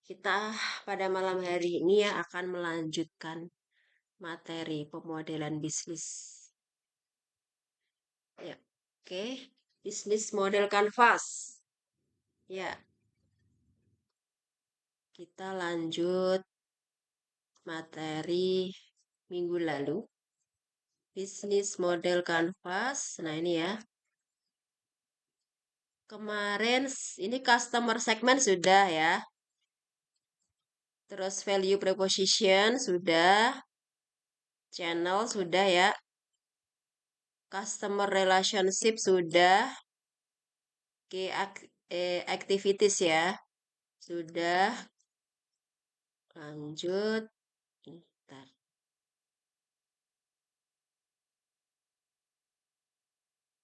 Kita pada malam hari ini ya akan melanjutkan materi pemodelan bisnis. Ya, oke. Bisnis model kanvas. Ya, kita lanjut materi minggu lalu. Bisnis model kanvas. Nah, ini ya. Kemarin ini customer segment sudah ya. Terus value proposition sudah. Channel sudah ya. Customer relationship sudah. Oke, activities ya. Sudah. Lanjut. Ntar.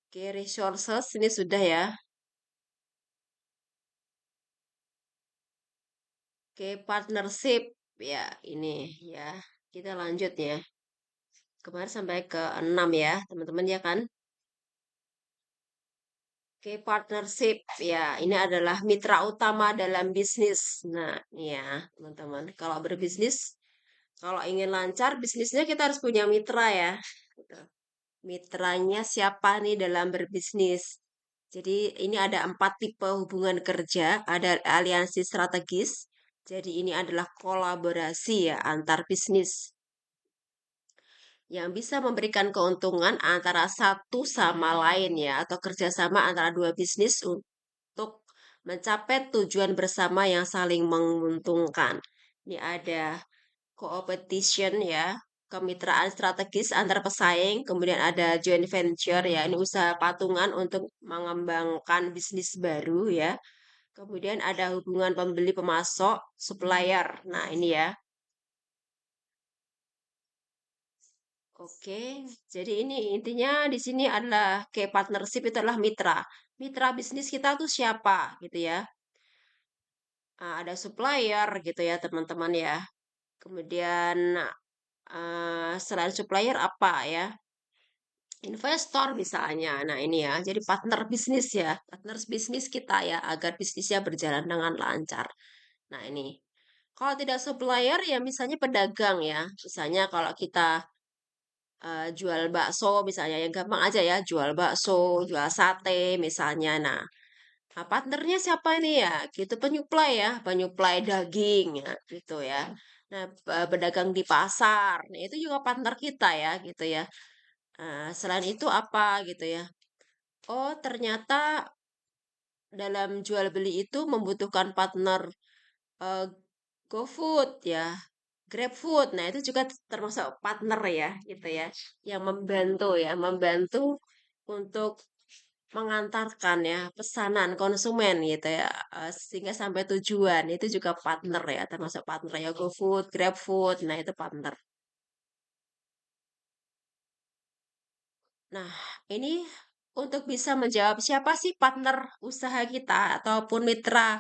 Oke, resources ini sudah ya. Oke, partnership. Ya, ini ya. Kita lanjut ya. Kemarin sampai ke 6 ya, teman-teman ya kan? Oke, partnership. Ya, ini adalah mitra utama dalam bisnis. Nah, ini ya, teman-teman. Kalau berbisnis, kalau ingin lancar bisnisnya kita harus punya mitra ya. Gitu. Mitranya siapa nih dalam berbisnis? Jadi ini ada 4 tipe hubungan kerja, ada aliansi strategis. Jadi ini adalah kolaborasi ya antar bisnis yang bisa memberikan keuntungan antara satu sama lain ya atau kerjasama antara dua bisnis untuk mencapai tujuan bersama yang saling menguntungkan. Ini ada competition ya, kemitraan strategis antar pesaing, kemudian ada joint venture ya, ini usaha patungan untuk mengembangkan bisnis baru ya. Kemudian ada hubungan pembeli pemasok, supplier. Nah, ini ya. Oke, jadi ini intinya di sini adalah kayak partnership itu adalah mitra. Mitra bisnis kita tuh siapa gitu ya. Nah, ada supplier gitu ya teman-teman ya. Kemudian selain supplier apa ya? Investor misalnya. Nah, ini ya. Jadi partner bisnis ya. Partner bisnis kita ya agar bisnisnya berjalan dengan lancar. Nah, ini. Kalau tidak supplier ya misalnya pedagang ya. Misalnya kalau kita jual bakso misalnya yang gampang aja ya, jual bakso, jual sate misalnya. Nah, partnernya siapa ini ya? Gitu penyuplai ya, penyuplai daging ya, gitu ya. Nah, pedagang di pasar, nah itu juga partner kita ya, gitu ya. Selain itu apa gitu ya? Oh, ternyata dalam jual beli itu membutuhkan partner eh, GoFood ya, GrabFood. Nah, itu juga termasuk partner ya, gitu ya, yang membantu untuk mengantarkan ya pesanan konsumen gitu ya, sehingga sampai tujuan. Itu juga partner ya, termasuk partner ya GoFood, GrabFood. Nah, itu partner. Nah, ini untuk bisa menjawab siapa sih partner usaha kita ataupun mitra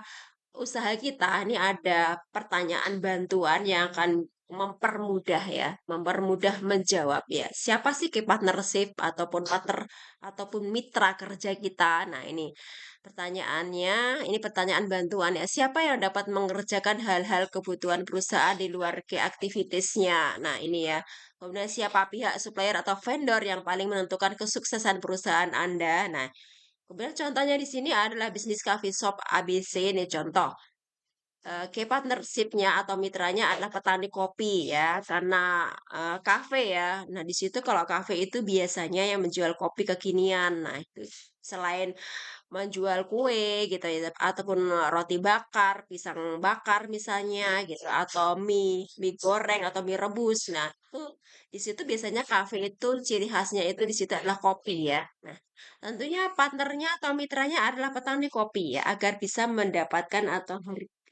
usaha kita, ini ada pertanyaan bantuan yang akan mempermudah ya, mempermudah menjawab ya. Siapa sih key partnership ataupun partner ataupun mitra kerja kita? Nah, ini pertanyaannya, ini pertanyaan bantuan ya. Siapa yang dapat mengerjakan hal-hal kebutuhan perusahaan di luar key activitiesnya? Nah, ini ya. Kemudian siapa pihak supplier atau vendor yang paling menentukan kesuksesan perusahaan Anda? Nah, kemudian contohnya di sini adalah bisnis coffee shop ABC ini contoh. Key partnership-nya atau mitranya adalah petani kopi ya, karena kafe ya. Nah, di situ kalau kafe itu biasanya yang menjual kopi kekinian. Nah, itu selain menjual kue gitu ya, ataupun roti bakar, pisang bakar misalnya gitu, atau mie goreng atau mie rebus. Nah, itu di situ biasanya kafe itu ciri khasnya itu di situ adalah kopi ya. Nah, tentunya partnernya atau mitranya adalah petani kopi ya, agar bisa mendapatkan atau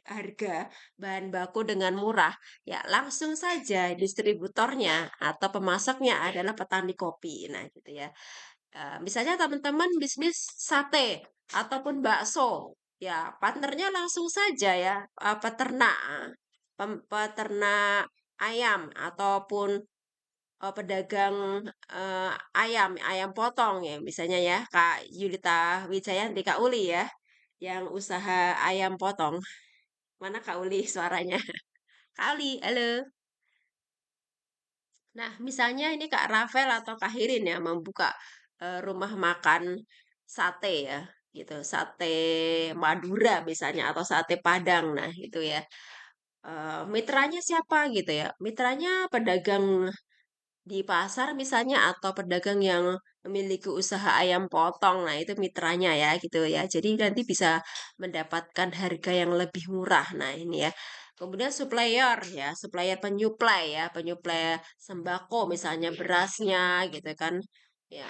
harga bahan baku dengan murah. Ya, langsung saja distributornya atau pemasoknya adalah petani kopi. Nah, gitu ya. Misalnya teman-teman bisnis sate ataupun bakso, ya partnernya langsung saja ya peternak, peternak ayam ataupun pedagang ayam, ayam potong ya, misalnya ya Kak Yulita Wijayanti, Kak Uli ya, yang usaha ayam potong. Mana Kak Uli suaranya? Kak Uli, halo. Nah, misalnya ini Kak Rafael atau Kak Hirin ya membuka rumah makan sate ya, gitu. Sate Madura misalnya atau sate Padang. Nah, itu ya. Mitranya siapa gitu ya? Mitranya pedagang di pasar misalnya atau pedagang yang memiliki usaha ayam potong. Nah, itu mitranya ya gitu ya. Jadi nanti bisa mendapatkan harga yang lebih murah. Nah, ini ya. Kemudian supplier ya, supplier penyuplai ya, penyuplai sembako misalnya berasnya gitu kan. Ya,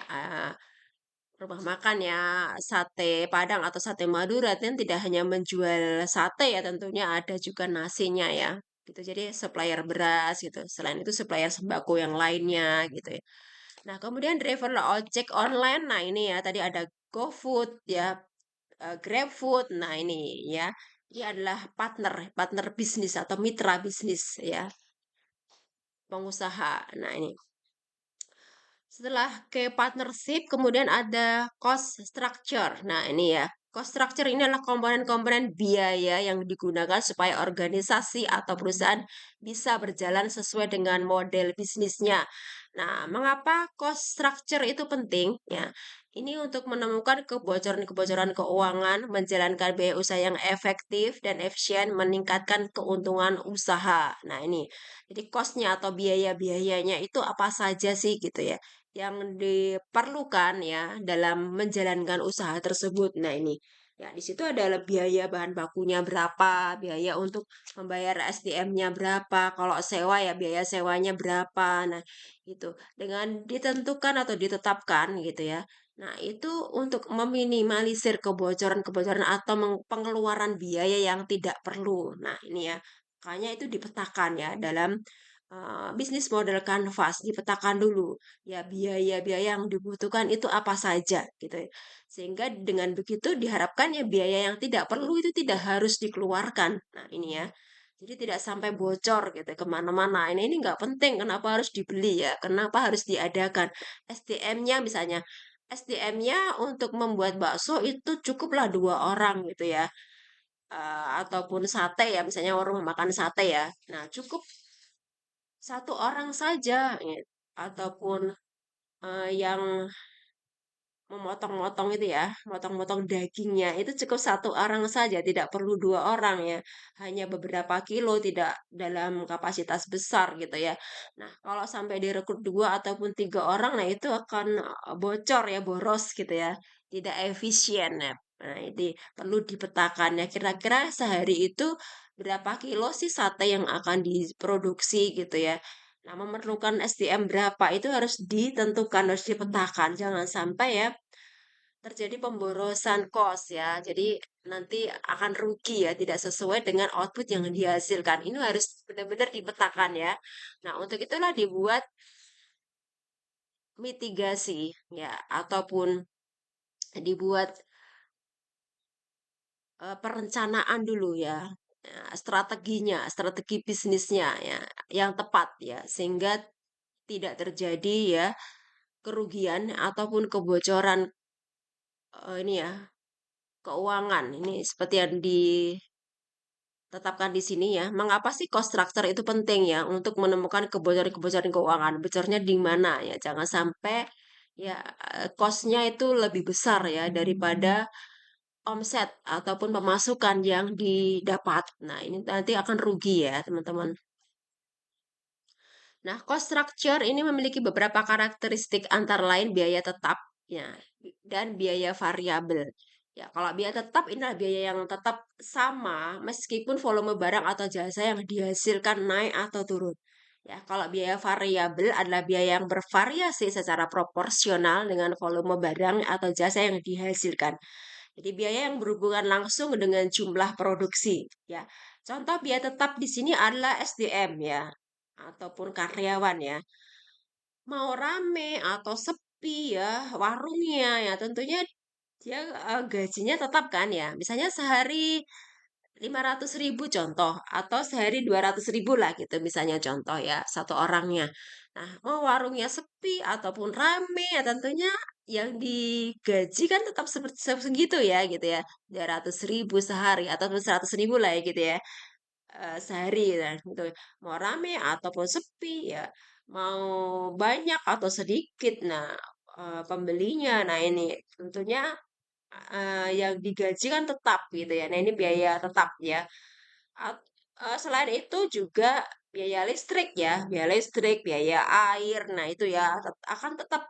rumah makan ya, sate Padang atau sate Madura kan tidak hanya menjual sate ya, tentunya ada juga nasinya ya. Gitu. Jadi supplier beras gitu. Selain itu supplier sembako yang lainnya gitu ya. Nah, kemudian driver ojek online. Nah, ini ya tadi ada GoFood ya, GrabFood. Nah, ini ya. Ini adalah partner, partner bisnis atau mitra bisnis ya, pengusaha. Nah, ini setelah ke partnership, kemudian ada cost structure. Nah, ini ya. Cost structure ini adalah komponen-komponen biaya yang digunakan supaya organisasi atau perusahaan bisa berjalan sesuai dengan model bisnisnya. Nah, mengapa cost structure itu penting? Ya, ini untuk menemukan kebocoran-kebocoran keuangan, menjalankan biaya usaha yang efektif dan efisien, meningkatkan keuntungan usaha. Nah, ini. Jadi cost-nya atau biaya-biayanya itu apa saja sih gitu ya yang diperlukan ya dalam menjalankan usaha tersebut. Nah, ini ya di situ adalah biaya bahan bakunya berapa, biaya untuk membayar SDM-nya berapa, kalau sewa ya biaya sewanya berapa. Nah, itu dengan ditentukan atau ditetapkan gitu ya. Nah, itu untuk meminimalisir kebocoran-kebocoran atau pengeluaran biaya yang tidak perlu. Nah, ini ya. Makanya itu dipetakan ya dalam bisnis model kanvas, dipetakan dulu ya biaya-biaya yang dibutuhkan itu apa saja gitu ya. Sehingga dengan begitu diharapkan ya biaya yang tidak perlu itu tidak harus dikeluarkan. Nah ini ya. Jadi tidak sampai bocor gitu kemana-mana. Ini nggak penting. Kenapa harus dibeli ya? Kenapa harus diadakan? SDM-nya misalnya. SDM-nya untuk membuat bakso itu cukuplah 2 orang gitu ya. Ataupun sate ya, misalnya warung makan sate ya. Nah cukup 1 orang saja, ya. Ataupun yang memotong-motong itu ya, motong-motong dagingnya itu cukup 1 orang saja, tidak perlu 2 orang ya, hanya beberapa kilo, tidak dalam kapasitas besar gitu ya. Nah, kalau sampai direkrut 2 ataupun 3 orang, nah itu akan bocor ya, boros gitu ya, tidak efisien ya. Nah, ini perlu dipetakan ya, kira-kira sehari itu berapa kilo sih sate yang akan diproduksi gitu ya. Nah, memerlukan SDM berapa itu harus ditentukan, harus dipetakan. Jangan sampai ya terjadi pemborosan kos ya. Jadi nanti akan rugi ya, tidak sesuai dengan output yang dihasilkan. Ini harus benar-benar dipetakan ya. Nah, untuk itulah dibuat mitigasi ya ataupun dibuat perencanaan dulu ya. Strateginya, strategi bisnisnya ya yang tepat ya sehingga tidak terjadi ya kerugian ataupun kebocoran ini ya keuangan. Ini seperti yang ditetapkan di sini ya. Mengapa sih cost structure itu penting ya untuk menemukan kebocoran-kebocoran keuangan? Bocornya di mana ya? Jangan sampai ya cost-nya itu lebih besar ya daripada omset ataupun pemasukan yang didapat. Nah, ini nanti akan rugi ya, teman-teman. Nah, cost structure ini memiliki beberapa karakteristik antara lain biaya tetap ya dan biaya variabel. Ya, kalau biaya tetap ini adalah biaya yang tetap sama meskipun volume barang atau jasa yang dihasilkan naik atau turun. Ya, kalau biaya variabel adalah biaya yang bervariasi secara proporsional dengan volume barang atau jasa yang dihasilkan. Jadi biaya yang berhubungan langsung dengan jumlah produksi. Ya, contoh biaya tetap di sini adalah SDM ya ataupun karyawan ya. Mau rame atau sepi ya warungnya ya tentunya dia gajinya tetap kan ya. Misalnya sehari 500.000 contoh atau sehari 200.000 lah gitu misalnya contoh ya 1 orangnya. Nah, mau warungnya sepi ataupun rame ya tentunya yang digaji kan tetap seperti segitu ya gitu ya, 200.000 sehari atau 100.000 lah ya gitu ya, sehari ya gitu. Mau rame ataupun sepi ya, mau banyak atau sedikit. Nah, pembelinya, nah ini tentunya, yang digaji kan tetap gitu ya. Nah ini biaya tetap ya. Selain itu juga biaya listrik ya, biaya air, nah itu ya akan tetap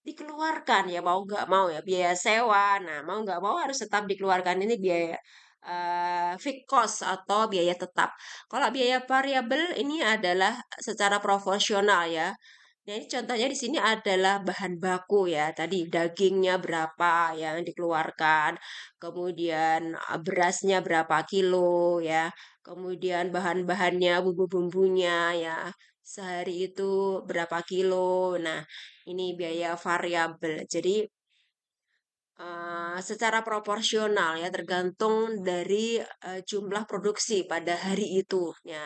dikeluarkan ya mau nggak mau ya, biaya sewa, nah mau nggak mau harus tetap dikeluarkan ini biaya fixed cost atau biaya tetap. Kalau biaya variabel ini adalah secara proporsional ya. Nah, ini contohnya di sini adalah bahan baku ya. Tadi dagingnya berapa yang dikeluarkan, kemudian berasnya berapa kilo ya, kemudian bahan-bahannya, bumbu-bumbunya ya, sehari itu berapa kilo. Nah, ini biaya variabel. Jadi secara proporsional ya, tergantung dari jumlah produksi pada hari itu. Ya,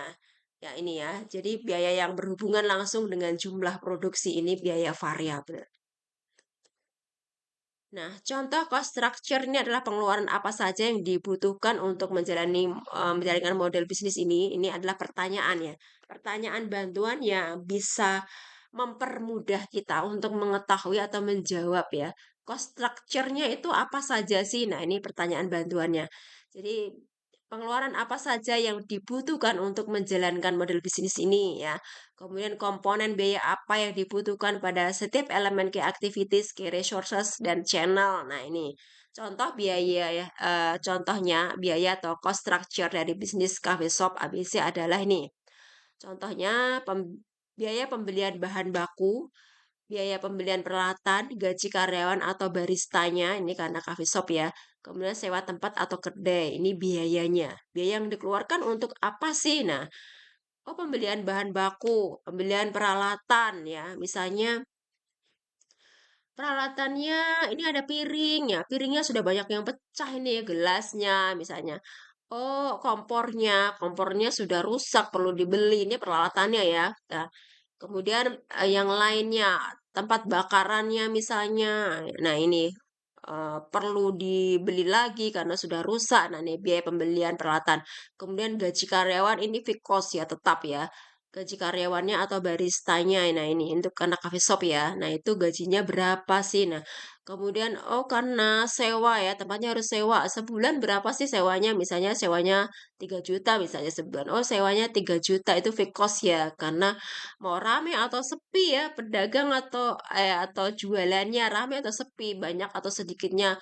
ya ini ya. Jadi biaya yang berhubungan langsung dengan jumlah produksi ini biaya variabel. Nah, contoh cost structure ini adalah pengeluaran apa saja yang dibutuhkan untuk menjalankan model bisnis ini. Ini adalah pertanyaan ya. Pertanyaan bantuan yang bisa mempermudah kita untuk mengetahui atau menjawab ya. Cost structure-nya itu apa saja sih? Nah, ini pertanyaan bantuannya. Jadi, pengeluaran apa saja yang dibutuhkan untuk menjalankan model bisnis ini ya. Kemudian komponen biaya apa yang dibutuhkan pada setiap elemen key activities, key resources, dan channel. Nah ini contoh biaya ya, contohnya biaya atau cost structure dari bisnis coffee shop ABC adalah ini. Contohnya biaya pembelian bahan baku, biaya pembelian peralatan, gaji karyawan atau baristanya, ini karena coffee shop ya. Kemudian sewa tempat atau kedai, ini biayanya. Biaya yang dikeluarkan untuk apa sih? Nah, oh, pembelian bahan baku, pembelian peralatan ya. Misalnya peralatannya ini ada piring ya. Piringnya sudah banyak yang pecah ini ya, gelasnya misalnya. Oh, kompornya sudah rusak, perlu dibeli. Ini peralatannya ya. Nah, kemudian yang lainnya, tempat bakarannya misalnya. Nah, ini perlu dibeli lagi karena sudah rusak. Nah, ini biaya pembelian peralatan. Kemudian gaji karyawan ini fixed cost ya, tetap ya. Gaji karyawannya atau baristanya. Nah, ini untuk anak coffee shop ya. Nah, itu gajinya berapa sih? Nah, kemudian oh karena sewa ya, tempatnya harus sewa. Sebulan berapa sih sewanya? Misalnya sewanya 3 juta misalnya sebulan. Oh, sewanya 3 juta itu fixed cost ya. Karena mau rame atau sepi ya, pedagang atau jualannya rame atau sepi, banyak atau sedikitnya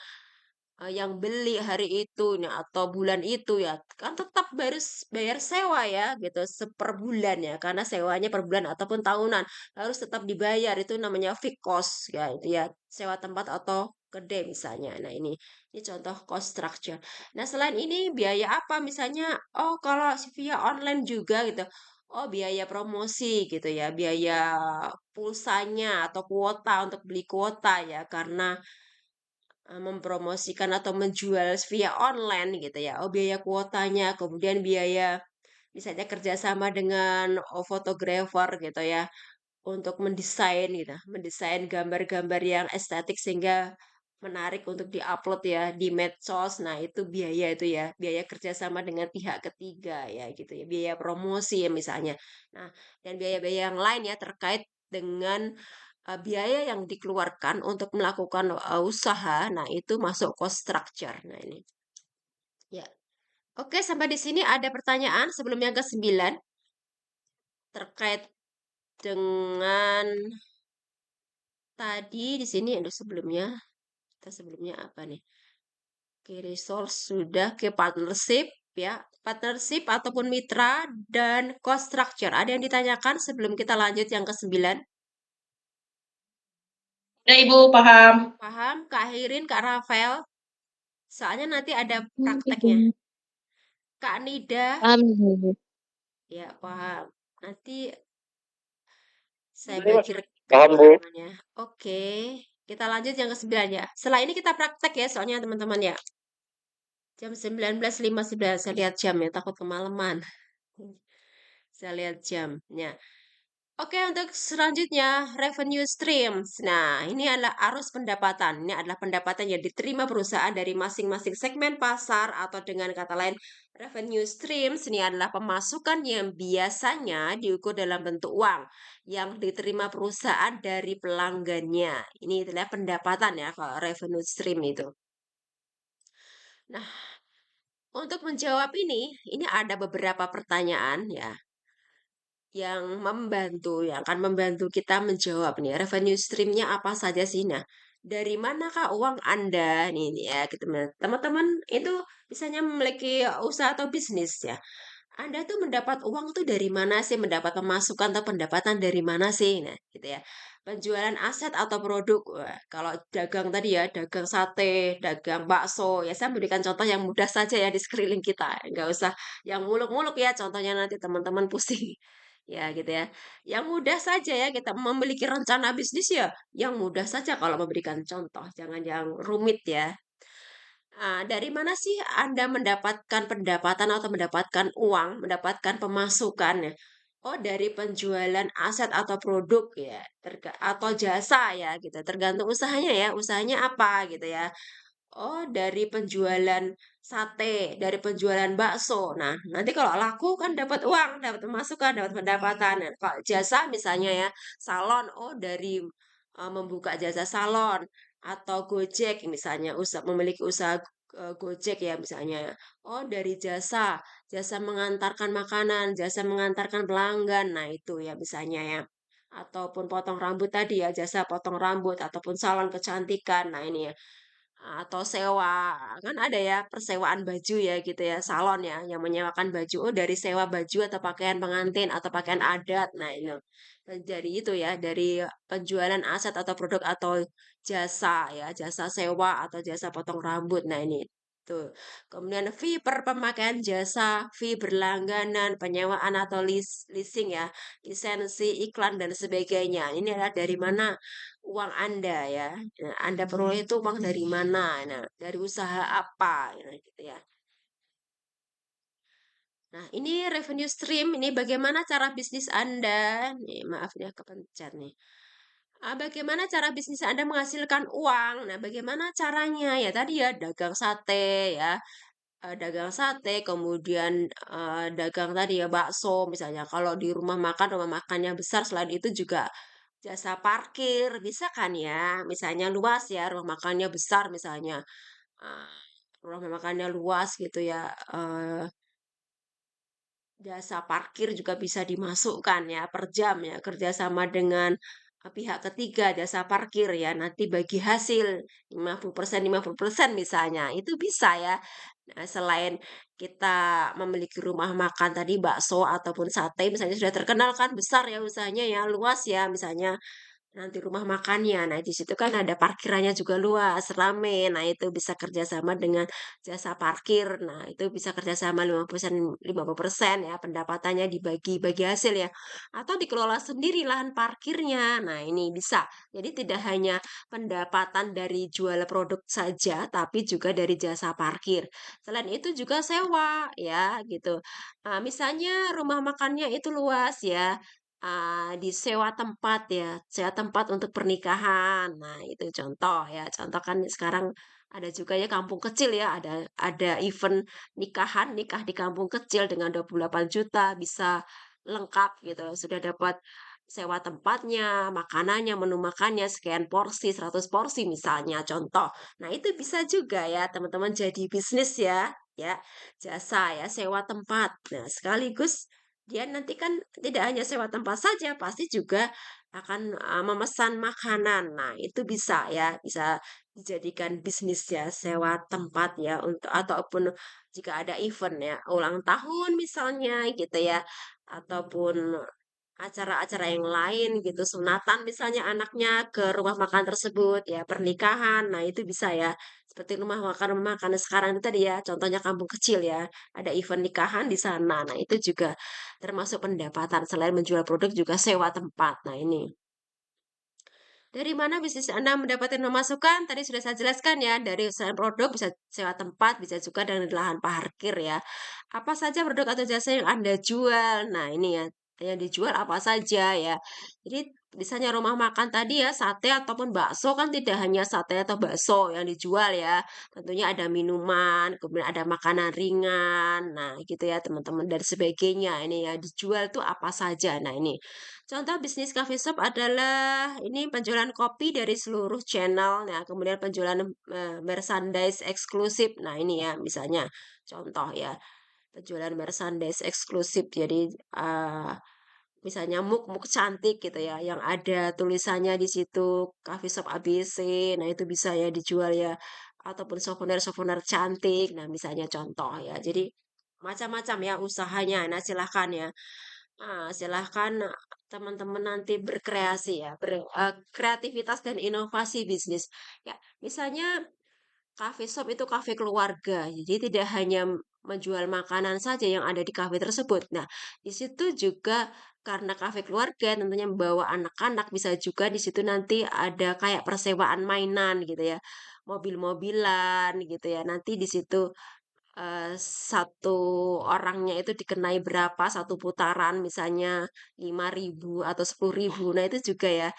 yang beli hari itu nah, atau bulan itu ya kan tetap bayar sewa ya gitu seper bulan ya karena sewanya per bulan ataupun tahunan harus tetap dibayar itu namanya fixed cost ya itu ya sewa tempat atau kedai misalnya. Nah ini contoh cost structure. Nah selain ini biaya apa misalnya oh kalau via online juga gitu. Oh biaya promosi gitu ya, biaya pulsanya atau kuota untuk beli kuota ya karena mempromosikan atau menjual via online gitu ya. Oh, biaya kuotanya, kemudian biaya misalnya kerjasama dengan fotografer gitu ya untuk mendesain gitu, mendesain gambar-gambar yang estetik sehingga menarik untuk diupload ya di medsos. Nah, itu itu ya, biaya kerjasama dengan pihak ketiga ya gitu ya, biaya promosi ya misalnya. Nah, dan biaya-biaya yang lain ya terkait dengan biaya yang dikeluarkan untuk melakukan usaha. Nah, itu masuk cost structure. Nah, ini ya. Oke, sampai di sini ada pertanyaan sebelum yang ke-9 terkait dengan tadi di sini ada sebelumnya. Kita sebelumnya apa nih? Oke, resource sudah ke partnership ya. Partnership ataupun mitra dan cost structure. Ada yang ditanyakan sebelum kita lanjut yang ke-9? Ya, Ibu, paham. Paham, Kak Hirin, Kak Rafael? Soalnya nanti ada prakteknya. Hmm, Kak Nida, paham, Ibu. ya paham. Nanti saya Ini bagi masih paham, Bu. rekamannya. Oke, kita lanjut yang ke-9 ya. Setelah ini kita praktek ya, soalnya teman-teman ya. Jam 19.59, saya lihat jam ya, takut kemalaman. Saya lihat jamnya. Oke, untuk selanjutnya revenue streams. Nah, ini adalah arus pendapatan. Ini adalah pendapatan yang diterima perusahaan dari masing-masing segmen pasar atau dengan kata lain revenue streams ini adalah pemasukan yang biasanya diukur dalam bentuk uang yang diterima perusahaan dari pelanggannya. Ini adalah pendapatan ya kalau revenue stream itu. Nah, untuk menjawab ini ada beberapa pertanyaan ya yang akan membantu kita menjawab nih, revenue stream-nya apa saja sih? Nah, dari manakah uang Anda nih ya, gitu, teman-teman itu misalnya memiliki usaha atau bisnis ya. Anda tuh mendapat uang tuh dari mana sih? Mendapat pemasukan atau pendapatan dari mana sih? Nah, gitu ya. Penjualan aset atau produk. Wah, kalau dagang tadi ya, dagang sate, dagang bakso. Ya, saya berikan contoh yang mudah saja ya di sekeliling kita. Nggak usah yang muluk-muluk ya, contohnya nanti teman-teman pusing. Ya, gitu ya. Yang mudah saja ya, kita memiliki rencana bisnis ya, yang mudah saja kalau memberikan contoh. Jangan yang rumit ya. Dari mana sih Anda mendapatkan pendapatan atau mendapatkan uang, mendapatkan pemasukan ya? Oh, dari penjualan aset atau produk ya, atau jasa ya gitu, tergantung usahanya ya, usahanya apa gitu ya. Oh, dari penjualan sate, dari penjualan bakso. Nah, nanti kalau laku kan dapat uang, dapat pemasukan, dapat pendapatan. Nah, kalau jasa misalnya ya, salon, oh dari membuka jasa salon atau Gojek misalnya, memiliki usaha Gojek ya misalnya. Oh, dari jasa, jasa mengantarkan makanan, jasa mengantarkan pelanggan. Nah, itu ya misalnya ya. Ataupun potong rambut tadi ya, jasa potong rambut ataupun salon kecantikan. Nah, ini ya atau sewa, kan ada ya persewaan baju ya gitu ya, salon ya yang menyewakan baju, oh dari sewa baju atau pakaian pengantin atau pakaian adat. Nah ini, dari itu ya, dari penjualan aset atau produk atau jasa ya, jasa sewa atau jasa potong rambut. Nah ini, tuh. Kemudian fee per pemakaian jasa, fee berlangganan, penyewaan atau leasing ya, lisensi, iklan dan sebagainya. Ini adalah dari mana uang Anda ya. Nah, Anda peroleh itu uang dari mana? Nah, dari usaha apa? Nah, gitu ya. Nah, ini revenue stream, ini bagaimana cara bisnis Anda? Nih, maaf ya kepencet nih. Bagaimana cara bisnis Anda menghasilkan uang? Nah, bagaimana caranya? Ya tadi ya dagang sate ya, dagang sate, kemudian dagang tadi ya bakso misalnya. Kalau di rumah makannya besar, selain itu juga jasa parkir bisa kan ya? Misalnya luas ya, rumah makannya besar misalnya. Eee, Rumah makannya luas gitu ya, jasa parkir juga bisa dimasukkan ya per jam ya, kerjasama dengan pihak ketiga jasa parkir ya, nanti bagi hasil 50% 50% misalnya, itu bisa ya. Nah, selain kita memiliki rumah makan tadi bakso ataupun sate misalnya sudah terkenal kan besar ya usahanya ya, luas ya misalnya nanti rumah makannya. Nah, di situ kan ada parkirannya juga luas, rame. Nah, itu bisa kerjasama dengan jasa parkir. Nah, itu bisa kerjasama 50% ya, pendapatannya dibagi-bagi hasil ya. Atau dikelola sendiri lahan parkirnya. Nah, ini bisa. Jadi tidak hanya pendapatan dari jual produk saja, tapi juga dari jasa parkir. Selain itu juga sewa ya, gitu. Misalnya rumah makannya itu luas ya, disewa tempat ya, sewa tempat untuk pernikahan. Nah, itu contoh ya, contoh kan sekarang ada juga ya kampung kecil ya, ada event nikahan, nikah di kampung kecil dengan 28 juta bisa lengkap gitu, sudah dapat sewa tempatnya, makanannya, menu makannya, sekian porsi, 100 porsi misalnya, contoh. Nah, itu bisa juga ya teman-teman jadi bisnis ya, jasa ya, sewa tempat. Nah, sekaligus dia nanti kan tidak hanya sewa tempat saja, pasti juga akan, memesan makanan. Nah, itu bisa ya, bisa dijadikan bisnis ya, sewa tempat ya, untuk ataupun jika ada event ya, ulang tahun misalnya gitu ya, ataupun acara-acara yang lain gitu, sunatan misalnya anaknya ke rumah makan tersebut, ya pernikahan, nah itu bisa ya. Seperti rumah makan sekarang itu tadi ya, contohnya kampung kecil ya, ada event nikahan di sana. Nah, itu juga termasuk pendapatan, selain menjual produk juga sewa tempat. Nah, ini. Dari mana bisnis Anda mendapatkan pemasukan? Tadi sudah saya jelaskan ya, dari usaha produk bisa sewa tempat, bisa juga dari lahan parkir ya. Apa saja produk atau jasa yang Anda jual? Nah, ini ya. yang dijual apa saja ya. Jadi misalnya rumah makan tadi ya, sate ataupun bakso kan tidak hanya sate atau bakso yang dijual ya. Tentunya ada minuman, kemudian ada makanan ringan, nah gitu ya teman-teman dan sebagainya. Ini ya dijual tuh apa saja. Nah ini contoh bisnis coffee shop adalah ini penjualan kopi dari seluruh channel. Nah kemudian penjualan merchandise eksklusif. Nah ini ya misalnya contoh ya penjualan merchandise eksklusif. Jadi misalnya mug-mug cantik gitu ya, yang ada tulisannya di situ coffee shop ABC, nah itu bisa ya dijual ya, ataupun souvenir-souvenir cantik, nah misalnya contoh ya. Jadi macam-macam ya usahanya, nah silahkan ya. Silahkan teman-teman nanti berkreasi ya, kreativitas dan inovasi bisnis. Ya, misalnya cafe shop itu cafe keluarga, jadi tidak hanya menjual makanan saja yang ada di kafe tersebut. Nah, di situ juga karena kafe keluarga tentunya membawa anak-anak, bisa juga di situ nanti ada kayak persewaan mainan gitu ya, mobil-mobilan gitu ya. Nanti di situ satu orangnya itu dikenai berapa satu putaran, misalnya 5.000 atau 10.000. Nah, itu juga ya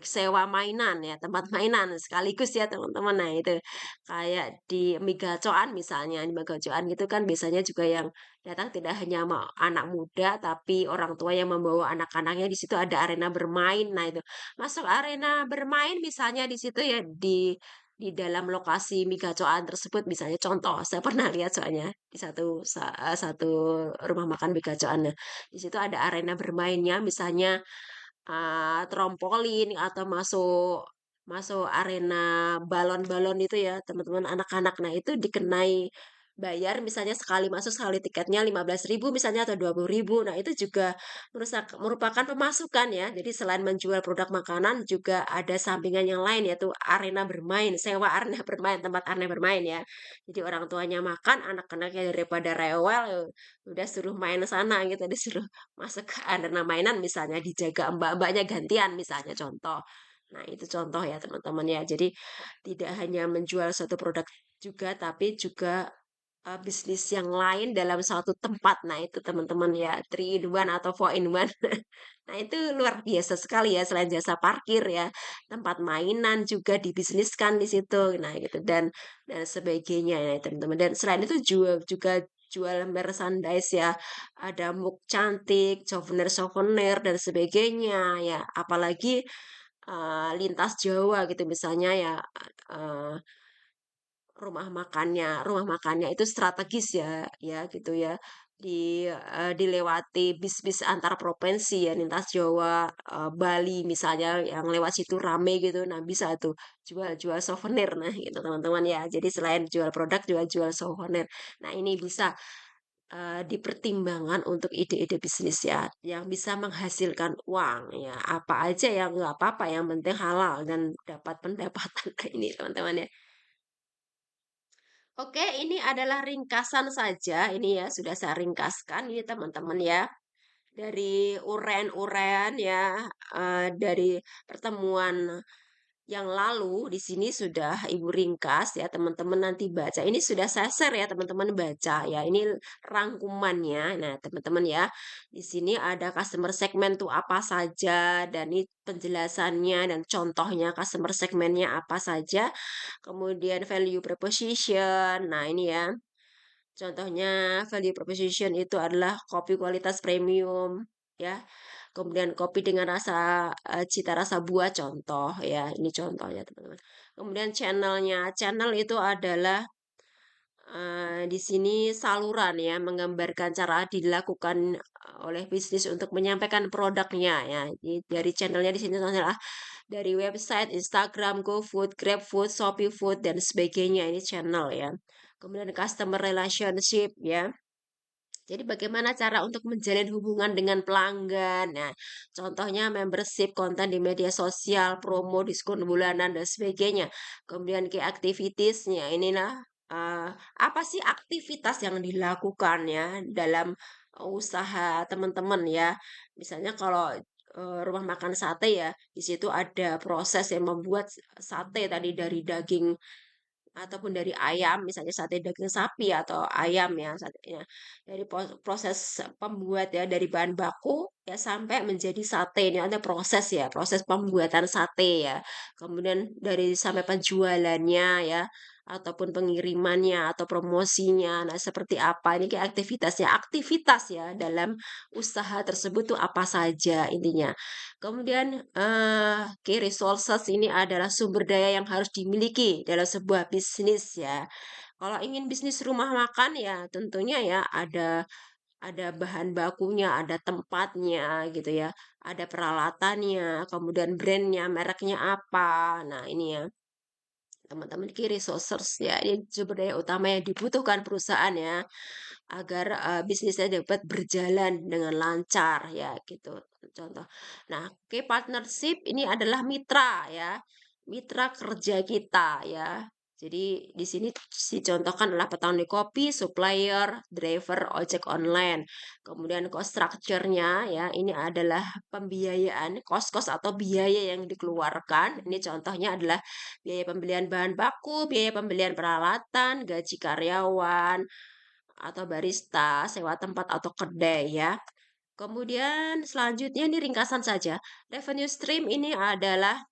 sewa mainan ya, tempat mainan sekaligus ya teman-teman. Nah itu, kayak di mie gacoan misalnya, di mie gacoan gitu kan biasanya juga yang datang tidak hanya anak muda, tapi orang tua yang membawa anak-anaknya, di situ ada arena bermain. Nah itu, masuk arena bermain misalnya di situ ya, di dalam lokasi mie gacoan tersebut misalnya contoh, saya pernah lihat soalnya di satu rumah makan mie gacoan. Nah, di situ ada arena bermainnya misalnya trampolin atau masuk masuk arena balon-balon itu ya, teman-teman anak-anak. Nah, itu dikenai bayar misalnya sekali masuk, sekali tiketnya 15.000 misalnya atau 20.000. Nah, itu juga merupakan pemasukan ya. Jadi selain menjual produk makanan juga ada sampingan yang lain yaitu arena bermain, sewa arena bermain, tempat arena bermain ya. Jadi orang tuanya makan, anak-anaknya daripada rewel, udah suruh main sana gitu, disuruh masuk ke arena mainan misalnya, dijaga mbak-mbaknya gantian misalnya contoh. Nah, itu contoh ya teman-teman ya. Jadi tidak hanya menjual suatu produk juga, tapi juga bisnis yang lain dalam suatu tempat. Nah, itu teman-teman ya, three in one atau four in one. Nah, itu luar biasa sekali ya, selain jasa parkir ya, tempat mainan juga dibisniskan di situ. Nah, gitu dan sebagainya ya, teman-teman. Dan selain itu juga jual merchandise ya, ada mug cantik, souvenir-souvenir dan sebagainya ya. Apalagi lintas Jawa gitu misalnya ya, eee rumah makannya itu strategis ya ya gitu ya, dilewati bis-bis antar provinsi ya, lintas Jawa, Bali misalnya yang lewat situ rame gitu. Nah, bisa tuh jual-jual souvenir, nah gitu teman-teman ya. Jadi selain jual produk juga jual souvenir. Nah, ini bisa, dipertimbangkan untuk ide-ide bisnis ya, yang bisa menghasilkan uang ya, apa aja yang nggak apa-apa, yang penting halal dan dapat pendapatan. Ini teman-teman ya. Oke, ini adalah ringkasan saja. Ini ya, sudah saya ringkaskan ini teman-teman ya. Dari urean-urean ya, dari pertemuan yang lalu di sini sudah Ibu ringkas ya, teman-teman nanti baca. Ini sudah saya share ya, teman-teman baca ya. Ini rangkumannya. Nah, teman-teman ya, di sini ada customer segment tuh apa saja dan ini penjelasannya dan contohnya customer segmentnya apa saja. Kemudian value proposition. Nah, ini ya. Contohnya value proposition itu adalah kopi kualitas premium ya. Kemudian kopi dengan rasa cita rasa buah contoh ya. Ini contohnya teman-teman. Kemudian channelnya, channel itu adalah di sini saluran ya, menggambarkan cara dilakukan oleh bisnis untuk menyampaikan produknya ya. Jadi dari channelnya di sini adalah dari website, Instagram, GoFood, GrabFood, ShopeeFood dan sebagainya. Ini channel ya. Kemudian customer relationship ya. Jadi bagaimana cara untuk menjalin hubungan dengan pelanggan? Nah, contohnya membership, konten di media sosial, promo, diskon bulanan dan sebagainya. Kemudian key activitiesnya inilah eh, apa sih aktivitas yang dilakukan ya dalam usaha teman-teman ya. Misalnya kalau rumah makan sate ya, di situ ada proses yang membuat sate tadi dari daging ataupun dari ayam, misalnya sate daging sapi atau ayam ya, satenya. Dari proses pembuat ya, dari bahan baku ya sampai menjadi sate. Ini ada proses ya, proses pembuatan sate ya. Kemudian dari sampai penjualannya ya, ataupun pengirimannya atau promosinya. Nah, seperti apa? Ini kayak aktivitasnya. Aktivitas ya dalam usaha tersebut tuh apa saja intinya. Kemudian key resources ini adalah sumber daya yang harus dimiliki dalam sebuah bisnis ya. Kalau ingin bisnis rumah makan ya tentunya ya ada bahan bakunya, ada tempatnya gitu ya, ada peralatannya, kemudian brandnya, mereknya apa. Nah, ini ya teman-teman key resources ya, ini sumber daya utama yang dibutuhkan perusahaan ya agar bisnisnya dapat berjalan dengan lancar ya gitu contoh. Nah, key partnership ini adalah mitra ya, mitra kerja kita ya. Jadi di sini dicontohkan adalah petani kopi, supplier, driver ojek online. Kemudian cost structure-nya ya, ini adalah pembiayaan, kos-kos atau biaya yang dikeluarkan. Ini contohnya adalah biaya pembelian bahan baku, biaya pembelian peralatan, gaji karyawan, atau barista, sewa tempat atau kedai ya. Kemudian selanjutnya ini ringkasan saja. Revenue stream ini adalah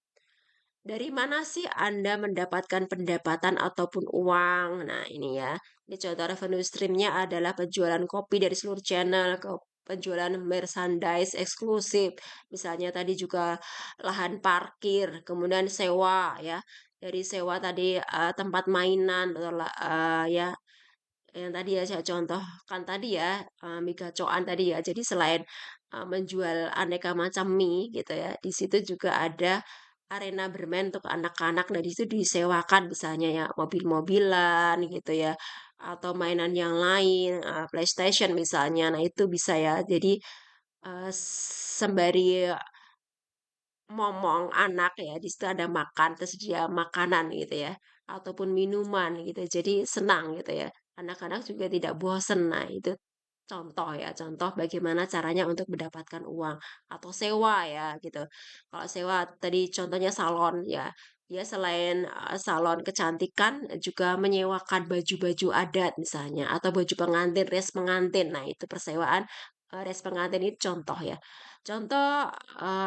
dari mana sih Anda mendapatkan pendapatan ataupun uang? Nah, ini ya. Ini contoh revenue stream-nya adalah penjualan kopi dari seluruh channel, ke penjualan merchandise eksklusif. Misalnya tadi juga lahan parkir, kemudian sewa ya. Dari sewa tadi tempat mainan atau ya yang tadi ya saya contohkan tadi ya, mie gacoan tadi ya. Jadi selain, menjual aneka macam mie gitu ya, di situ juga ada arena bermain untuk anak-anak. Nah, di situ disewakan misalnya ya mobil-mobilan gitu ya, atau mainan yang lain, PlayStation misalnya. Nah, itu bisa ya. Jadi, sembari momong anak ya, di situ ada makan, tersedia makanan gitu ya, ataupun minuman gitu. Jadi senang gitu ya. Anak-anak juga tidak bosen. Nah, itu contoh ya, contoh bagaimana caranya untuk mendapatkan uang atau sewa ya gitu. Kalau sewa tadi contohnya salon ya. Dia selain salon kecantikan juga menyewakan baju-baju adat misalnya atau baju pengantin, res pengantin. Nah, itu persewaan res pengantin itu contoh ya. Contoh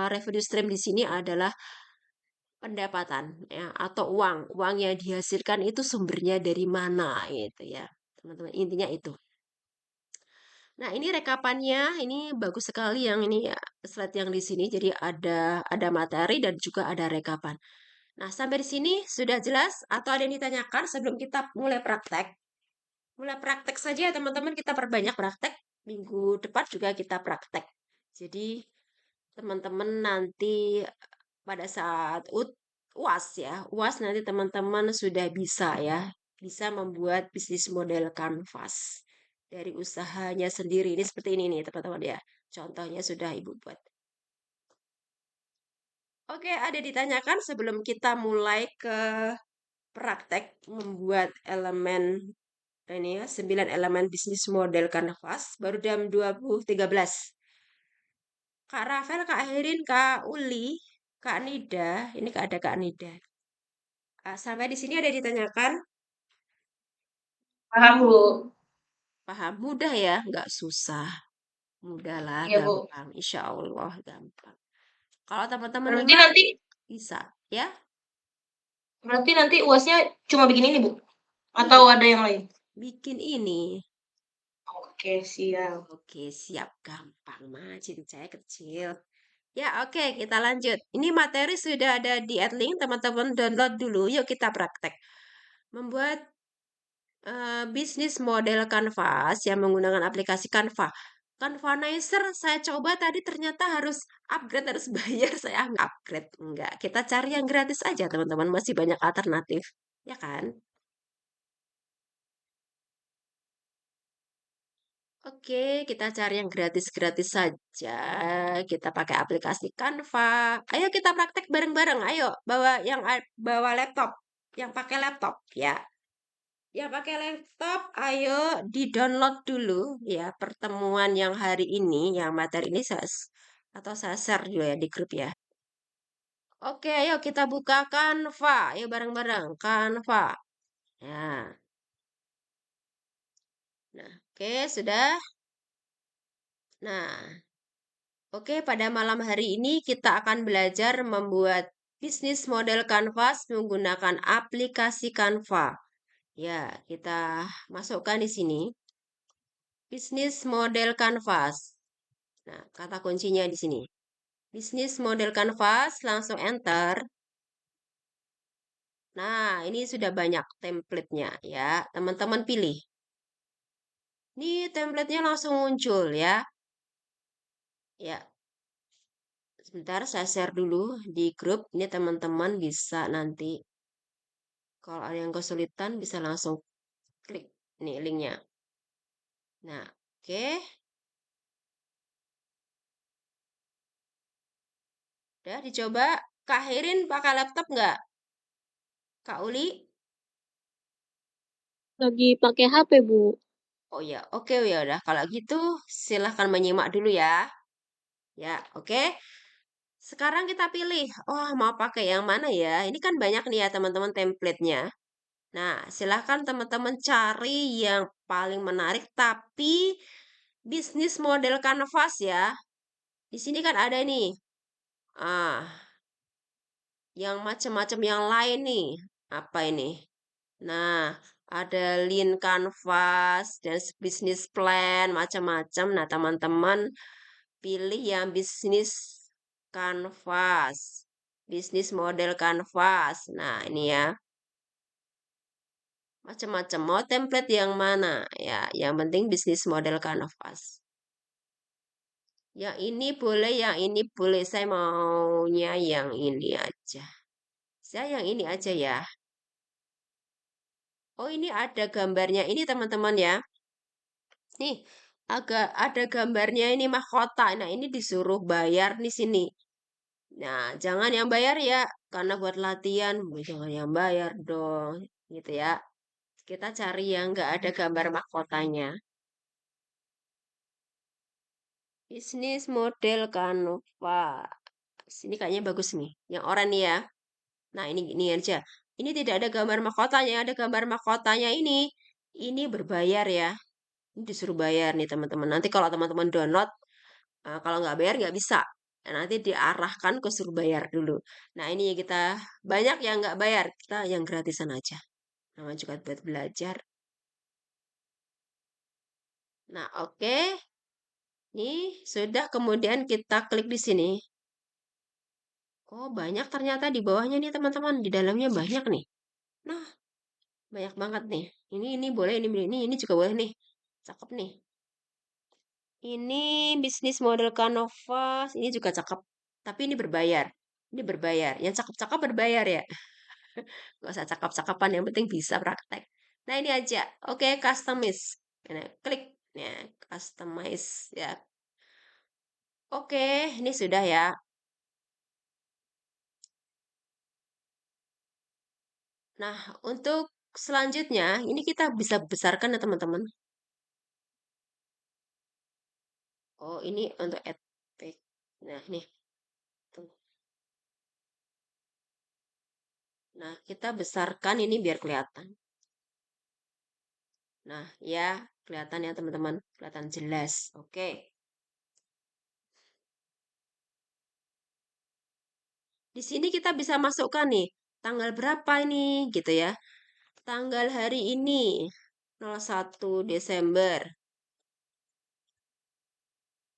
revenue stream di sini adalah pendapatan ya atau uang. Uang yang dihasilkan itu sumbernya dari mana gitu ya. Teman-teman, intinya itu. Nah, ini rekapannya, ini bagus sekali yang ini ya, slide yang di sini. Jadi ada materi dan juga ada rekapan. Nah, sampai di sini sudah jelas atau ada yang ditanyakan sebelum kita mulai praktek? Mulai praktek saja ya teman-teman, kita perbanyak praktek. Minggu depan juga kita praktek. Jadi teman-teman nanti pada saat UAS ya, UAS nanti teman-teman sudah bisa ya, bisa membuat bisnis model kanvas dari usahanya sendiri. Ini seperti ini nih teman-teman ya. Contohnya sudah Ibu buat. Oke, ada ditanyakan sebelum kita mulai ke praktek membuat elemen ini ya, 9 elemen bisnis model kanvas baru jam 20.13. Kak Rafael, Kak Herin, Kak Uli, Kak Nida, ini ada Kak Nida. Sampai di sini ada ditanyakan, Paham, Bu. paham? Mudah ya, nggak susah. Mudah lah, Iya, Bu. gampang. Insya Allah gampang. Kalau teman-teman Berarti nyimak, nanti bisa. Ya, berarti nanti UASnya cuma begini nih, Bu? Atau iya, ada yang lain? bikin ini. Oke, siap. Oke, siap. Gampang, mah. Cincin saya kecil. Ya, oke, kita lanjut. Ini materi sudah ada di Adlink, teman-teman download dulu. Yuk kita praktek. Membuat bisnis model Canvas yang menggunakan aplikasi Canva. Canvanizer saya coba tadi ternyata harus upgrade, harus bayar. Saya nggak upgrade. Enggak, kita cari yang gratis aja teman-teman. Masih banyak alternatif. Ya kan? Oke, kita cari yang gratis-gratis saja. Kita pakai aplikasi Canva. Ayo kita praktek bareng-bareng. Ayo, bawa laptop. Yang pakai laptop ya. Yang pakai laptop, ayo di-download dulu ya pertemuan yang hari ini, yang materi ini atau saya share juga ya di grup ya. Oke, ayo kita buka Canva. Ayo bareng-bareng. Canva. Ya. Nah, oke, sudah. Nah, oke, pada malam hari ini kita akan belajar membuat bisnis model kanvas menggunakan aplikasi Canva. Ya, kita masukkan di sini bisnis model kanvas. Nah, kata kuncinya di sini. Bisnis model kanvas, langsung enter. Nah, ini sudah banyak template-nya ya. Teman-teman pilih. Ini template-nya langsung muncul ya. Ya, sebentar saya share dulu di grup. Ini teman-teman bisa nanti kalau ada yang kesulitan bisa langsung klik nih linknya. Nah, oke. Udah dicoba. Kak Herin pakai laptop nggak? Kak Uli? Lagi pakai HP, Bu. Oh ya, oke ya udah. Kalau gitu silahkan menyimak dulu ya. Ya, oke. Sekarang kita pilih. Oh, mau pakai yang mana ya? Ini kan banyak nih ya teman-teman template-nya. Nah, silahkan teman-teman cari yang paling menarik tapi bisnis model kanvas ya. Di sini kan ada nih. Ah, yang macam-macam yang lain nih. Apa ini? Nah, ada lean canvas dan business plan macam-macam. Nah, teman-teman pilih yang bisnis canvas. Bisnis model canvas. Nah, ini ya. Macam-macam. Mau template yang mana? Ya, yang penting bisnis model canvas. Yang ini boleh, yang ini boleh. Saya maunya yang ini aja. Saya yang ini aja ya. Oh, ini ada gambarnya. Ini teman-teman ya. Nih, agak ada gambarnya ini mahkota. Nah, ini disuruh bayar di sini. Nah, jangan yang bayar ya, karena buat latihan, jangan yang bayar dong, gitu ya. Kita cari yang nggak ada gambar mahkotanya. Bisnis model Canva. Sini kayaknya bagus nih. Yang oranye nih ya. Nah, ini aja. Ini tidak ada gambar mahkotanya, ada gambar mahkotanya ini. Ini berbayar ya. Ini disuruh bayar nih teman-teman. Nanti kalau teman-teman download, kalau nggak bayar nggak bisa. Nah, nanti diarahkan ke suruh bayar dulu. Nah, ini kita banyak yang nggak bayar. Kita yang gratisan aja. Namanya juga buat belajar. Nah, oke. Nih, sudah kemudian kita klik di sini. Oh, banyak ternyata di bawahnya nih teman-teman. Di dalamnya banyak nih. Nah, banyak banget nih. Ini boleh, ini juga boleh nih. Cakep nih. Ini bisnis model Canvas, ini juga cakep. Tapi ini berbayar. Ini berbayar. Yang cakep-cakep berbayar ya. Gak usah cakep-cakepan, yang penting bisa praktek. Nah, ini aja. Oke, customize. Nah, klik. Nah, customize ya. Oke, ini sudah ya. Nah, untuk selanjutnya, ini kita bisa besarkan ya teman-teman. Oh, ini untuk add pack. Nah, nih. Tuh. Nah, kita besarkan ini biar kelihatan. Nah, ya, kelihatan ya teman-teman. Kelihatan jelas. Oke. Di sini kita bisa masukkan nih, tanggal berapa ini, gitu ya. Tanggal hari ini, 01 Desember.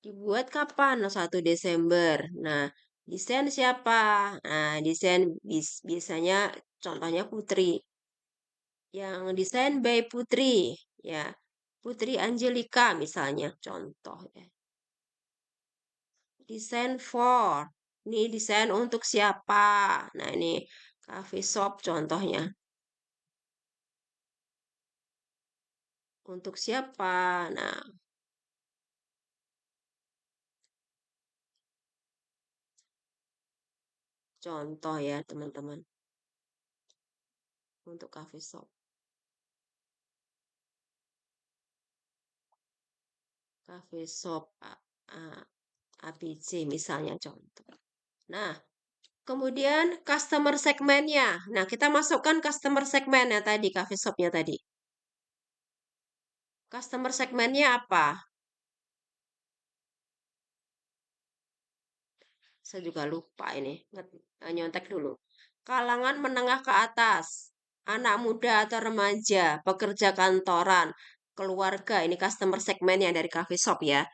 Dibuat kapan? 01 Desember. Nah, desain siapa? Nah, desain biasanya contohnya Putri. Yang desain by Putri, ya. Putri Angelika misalnya, contoh ya. Desain for. Ini desain untuk siapa? Nah, ini coffee shop contohnya. Untuk siapa? Nah, contoh ya, teman-teman. Untuk coffee shop. Coffee shop ABC misalnya contoh. Nah, Kemudian customer segmennya. Nah, kita masukkan customer segmennya tadi, coffee shopnya tadi. Customer segmennya apa? Saya juga lupa ini. Nyontek dulu. Kalangan menengah ke atas, anak muda atau remaja, pekerja kantoran, keluarga. Ini customer segmennya dari coffee shop ya.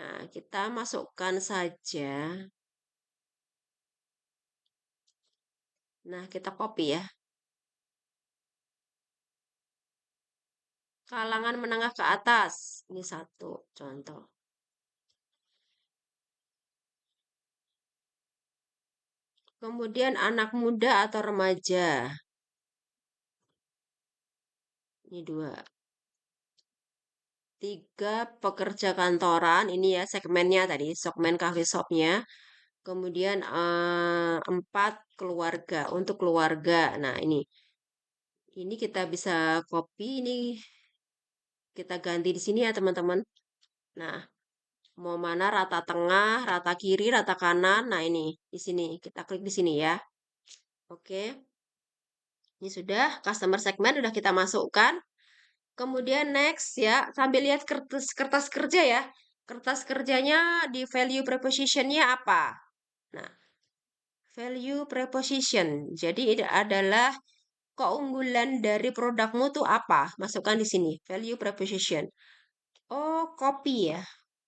Nah, kita masukkan saja. Nah, kita copy ya. Kalangan menengah ke atas. Ini satu contoh. Kemudian anak muda atau remaja. Ini dua. Tiga, pekerja kantoran. Ini ya segmennya tadi, segmen coffee shopnya. Kemudian empat, keluarga. Untuk keluarga. Nah, ini kita bisa copy. Ini kita ganti di sini ya, teman-teman. Nah, mau mana rata tengah, rata kiri, rata kanan. Nah, ini di sini. Kita klik di sini ya. Oke. Ini sudah customer segment sudah kita masukkan. Kemudian next ya, sambil lihat kertas kerja ya. Kertas kerjanya di value prepositionnya apa? Nah, value preposition. Jadi ini adalah keunggulan dari produkmu tuh apa? Masukkan di sini, value preposition. Oh, kopi ya.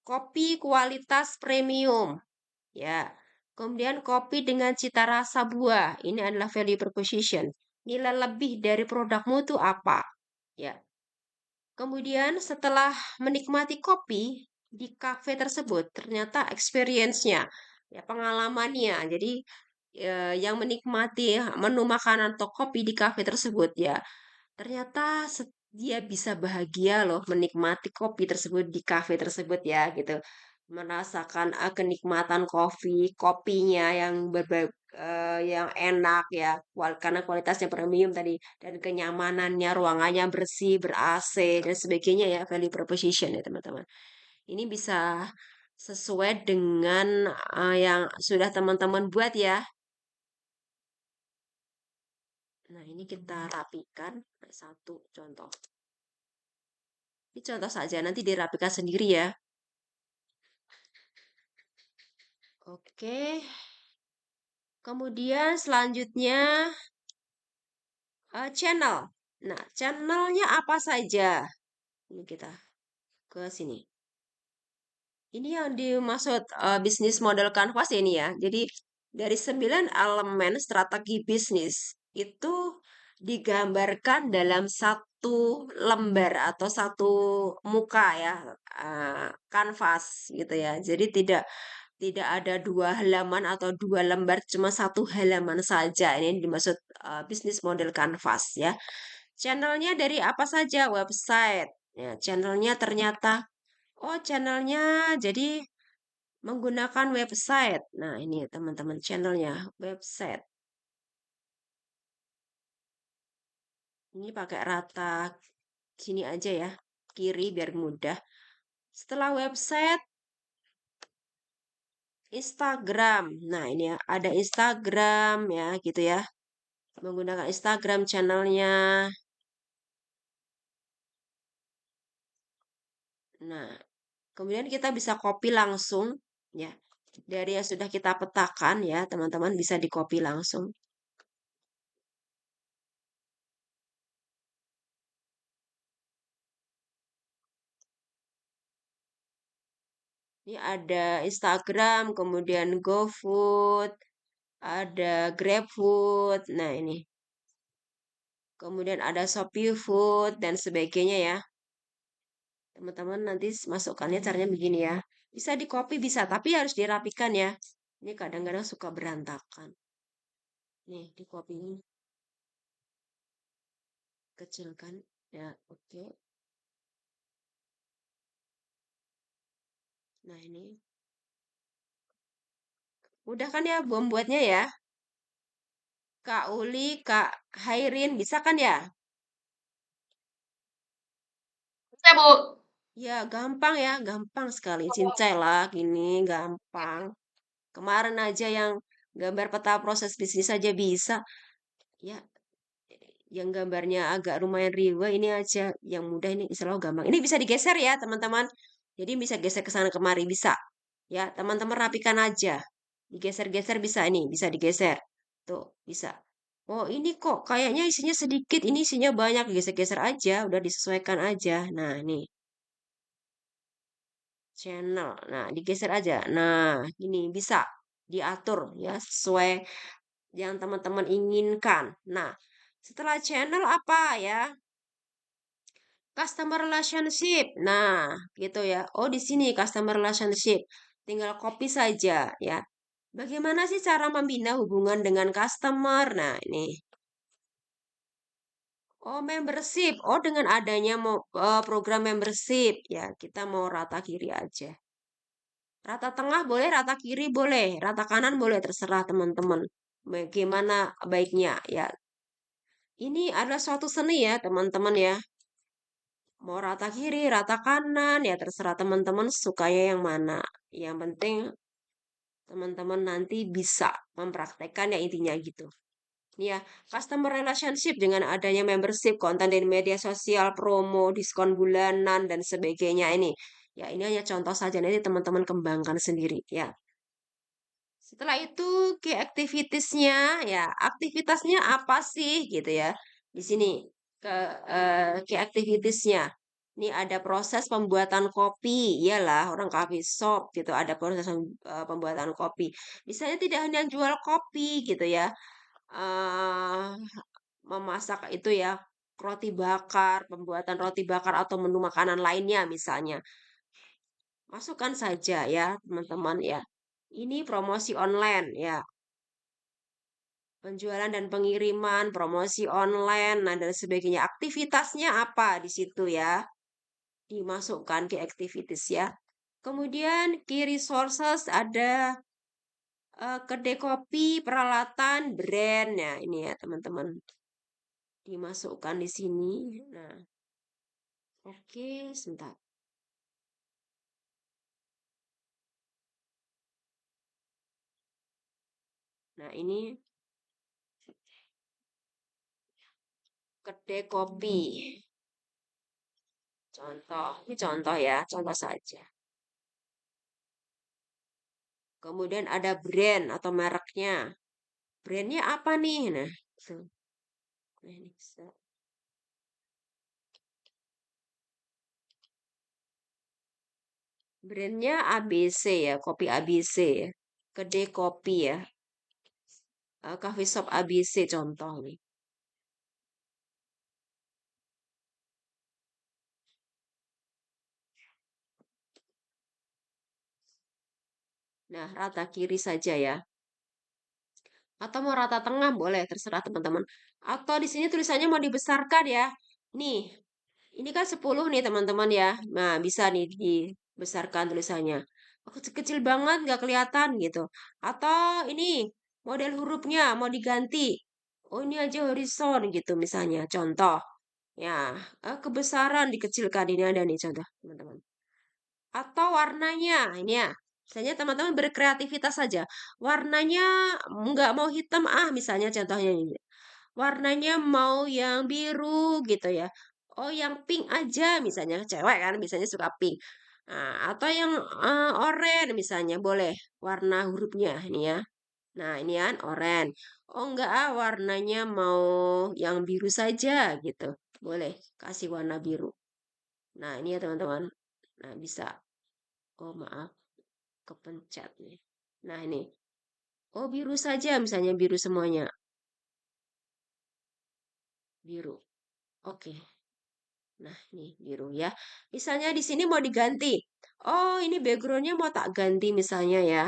Kopi kualitas premium. Ya. Kemudian kopi dengan cita rasa buah. Ini adalah value proposition. Nilai lebih dari produkmu itu apa? Ya. Kemudian setelah menikmati kopi di kafe tersebut, ternyata experience-nya, ya pengalamannya. Jadi yang menikmati menu makanan atau kopi di kafe tersebut ya, ternyata dia bisa bahagia loh menikmati kopi tersebut di kafe tersebut ya gitu. Merasakan kenikmatan kopinya yang yang enak ya, karena kualitasnya premium tadi dan kenyamanannya, ruangannya bersih, ber-AC dan sebagainya ya, value proposition ya teman-teman. Ini bisa sesuai dengan yang sudah teman-teman buat ya. Nah, ini kita rapikan. Satu contoh. Ini contoh saja, nanti dirapikan sendiri ya. Oke. Kemudian selanjutnya channel. Nah, channelnya apa saja? Ini kita ke sini. Ini yang dimaksud bisnis model Canvas ini ya. Jadi dari 9 elemen strategi bisnis itu digambarkan dalam satu lembar atau satu muka ya, kanvas gitu ya. Jadi tidak tidak ada dua halaman atau dua lembar, cuma satu halaman saja. Ini dimaksud bisnis model kanvas ya. Channelnya dari apa saja? Website. Ya, channelnya ternyata, oh channelnya jadi menggunakan website. Nah ini teman-teman channelnya website. Ini pakai rata sini aja ya, kiri biar mudah. Setelah website, Instagram. Nah, ini ya, ada Instagram ya, gitu ya. Menggunakan Instagram channelnya. Nah, kemudian kita bisa copy langsung ya. Dari yang sudah kita petakan ya, teman-teman bisa di copy langsung. Ini ada Instagram, kemudian GoFood, ada GrabFood. Nah, ini. Kemudian ada Shopee Food dan sebagainya ya. Teman-teman nanti masukkannya caranya begini ya. Bisa di copy bisa, tapi harus dirapikan ya. Ini kadang-kadang suka berantakan. Nih, di copy ini kecilkan ya. Oke. Nah, ini. Udah kan ya membuatnya ya? Kak Uli, Kak Hairin, bisa kan ya? Bisa, Bu. Ya, gampang ya, gampang sekali. Cincai lah, gini, gampang. Kemarin aja yang gambar peta proses bisnis saja bisa. Ya, yang gambarnya agak lumayan riweh ini aja, yang mudah ini insya Allah gampang. Ini bisa digeser ya teman-teman. Jadi bisa geser ke sana kemari bisa. Ya, teman-teman rapikan aja. Digeser-geser bisa ini, bisa digeser. Tuh, bisa. Oh, ini kok kayaknya isinya sedikit, ini isinya banyak. Geser-geser aja, udah disesuaikan aja. Nah, nih, channel. Nah, digeser aja. Nah, ini bisa diatur ya sesuai yang teman-teman inginkan. Nah, setelah channel apa ya? Customer relationship. Nah, gitu ya. Oh, di sini customer relationship. Tinggal copy saja ya. Bagaimana sih cara membina hubungan dengan customer? Nah, ini. Oh, membership. Oh, dengan adanya program membership ya, kita mau rata kiri aja. Rata tengah boleh, rata kiri boleh, rata kanan boleh, terserah teman-teman. Bagaimana baiknya ya. Ini adalah suatu seni ya, teman-teman ya. Mau rata kiri, rata kanan, ya terserah teman-teman sukanya yang mana. Yang penting teman-teman nanti bisa mempraktekkan ya intinya gitu. Ini ya, customer relationship dengan adanya membership, konten di media sosial, promo, diskon bulanan, dan sebagainya ini. Ya, ini hanya contoh saja, nanti teman-teman kembangkan sendiri ya. Setelah itu key activitiesnya ya, aktivitasnya apa sih gitu ya. Di sini ke key activitiesnya. Ini ada proses pembuatan kopi, iyalah orang coffee shop gitu ada proses pembuatan kopi. Misalnya tidak hanya jual kopi gitu ya. eh Memasak itu ya roti bakar, pembuatan roti bakar atau menu makanan lainnya misalnya. Masukkan saja ya, teman-teman ya. Ini promosi online ya, penjualan dan pengiriman, promosi online, nah dan sebagainya. Aktivitasnya apa di situ ya? Dimasukkan ke activities ya. Kemudian key resources ada kedai kopi, peralatan, brand. Ya, ini ya teman-teman. Dimasukkan di sini. Nah, oke, sebentar. Nah, ini kedai kopi. Contoh, ini contoh ya, contoh saja. Kemudian ada brand atau mereknya. Brandnya apa nih? Nah, tuh. Nah, ini bisa. Brandnya ABC ya, kopi ABC ya. Kedai kopi ya, coffee shop ABC contoh nih. Nah, rata kiri saja ya. Atau mau rata tengah boleh, terserah teman-teman. Atau di sini tulisannya mau dibesarkan ya. Nih, ini kan 10 nih teman-teman ya. Nah, bisa nih dibesarkan tulisannya. Oh, kecil-kecil banget nggak kelihatan gitu. Atau ini model hurufnya mau diganti. Oh, ini aja horizon gitu misalnya. Contoh. Ya, kebesaran dikecilkan ini ada nih contoh teman-teman. Atau warnanya, ini ya. Misalnya teman-teman berkreativitas saja. Warnanya nggak mau hitam misalnya contohnya ini. Warnanya mau yang biru gitu ya. Oh, yang pink aja misalnya cewek kan misalnya suka pink. Nah, atau yang oranye misalnya boleh warna hurufnya ini ya. Nah, ini kan oranye. Oh, enggak warnanya mau yang biru saja gitu. Boleh kasih warna biru. Nah, ini ya teman-teman. Nah, bisa. Oh, maaf, kepencet nih. Nah, ini. Oh, biru saja misalnya biru semuanya. Biru. Oke. Nah, ini biru ya. Misalnya di sini mau diganti. Oh, ini backgroundnya mau tak ganti misalnya ya.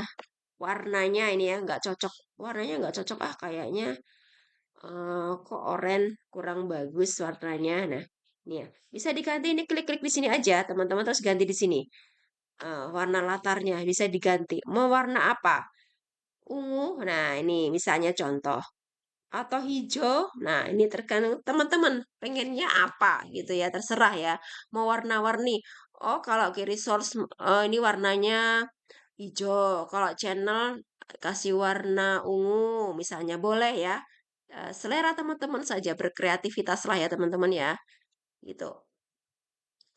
Warnanya ini ya nggak cocok. Warnanya nggak cocok kayaknya. Kok oranye kurang bagus warnanya. Nah, ini ya. Bisa diganti ini klik-klik di sini aja, teman-teman terus ganti di sini. Warna latarnya bisa diganti. Mau warna apa? Ungu. Nah, ini misalnya contoh. Atau hijau. Nah, ini tergantung teman-teman pengennya apa gitu ya, terserah ya. Mau warna-warni. Oh, kalau kiri source ini warnanya hijau. Kalau channel kasih warna ungu misalnya, boleh ya. Selera teman-teman saja, berkreativitaslah ya teman-teman ya, gitu.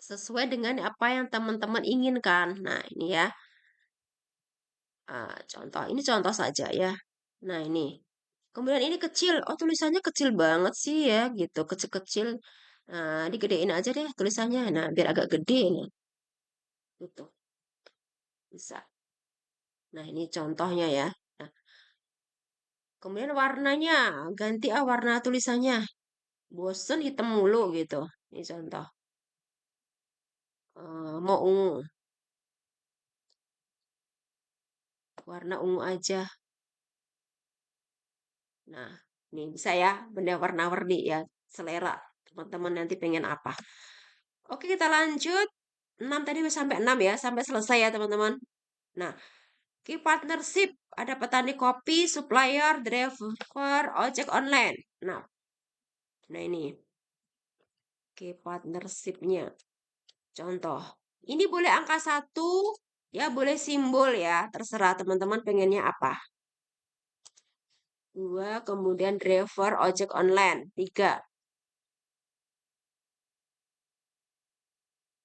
Sesuai dengan apa yang teman-teman inginkan. Nah, ini ya. Contoh, ini contoh saja ya. Nah, ini. Kemudian ini kecil. Oh, tulisannya kecil banget sih ya, gitu. Kecil-kecil. Nah, digedein aja deh tulisannya. Nah, biar agak gede nih. Gitu. Bisa. Nah, ini contohnya ya. Nah, kemudian warnanya. Ganti warna tulisannya. Bosen hitam mulu gitu. Ini contoh. Mau ungu. Warna ungu aja. Nah, ini bisa ya, benda warna-warni ya, selera. Teman-teman nanti pengen apa. Oke, kita lanjut. 6 tadi sampai 6 ya, sampai selesai ya teman-teman. Nah, key partnership. Ada petani kopi, supplier, driver, ojek online. Nah ini key partnership-nya. Contoh. Ini boleh angka 1, ya boleh simbol ya. Terserah teman-teman pengennya apa. 2, kemudian driver, ojek online. 3.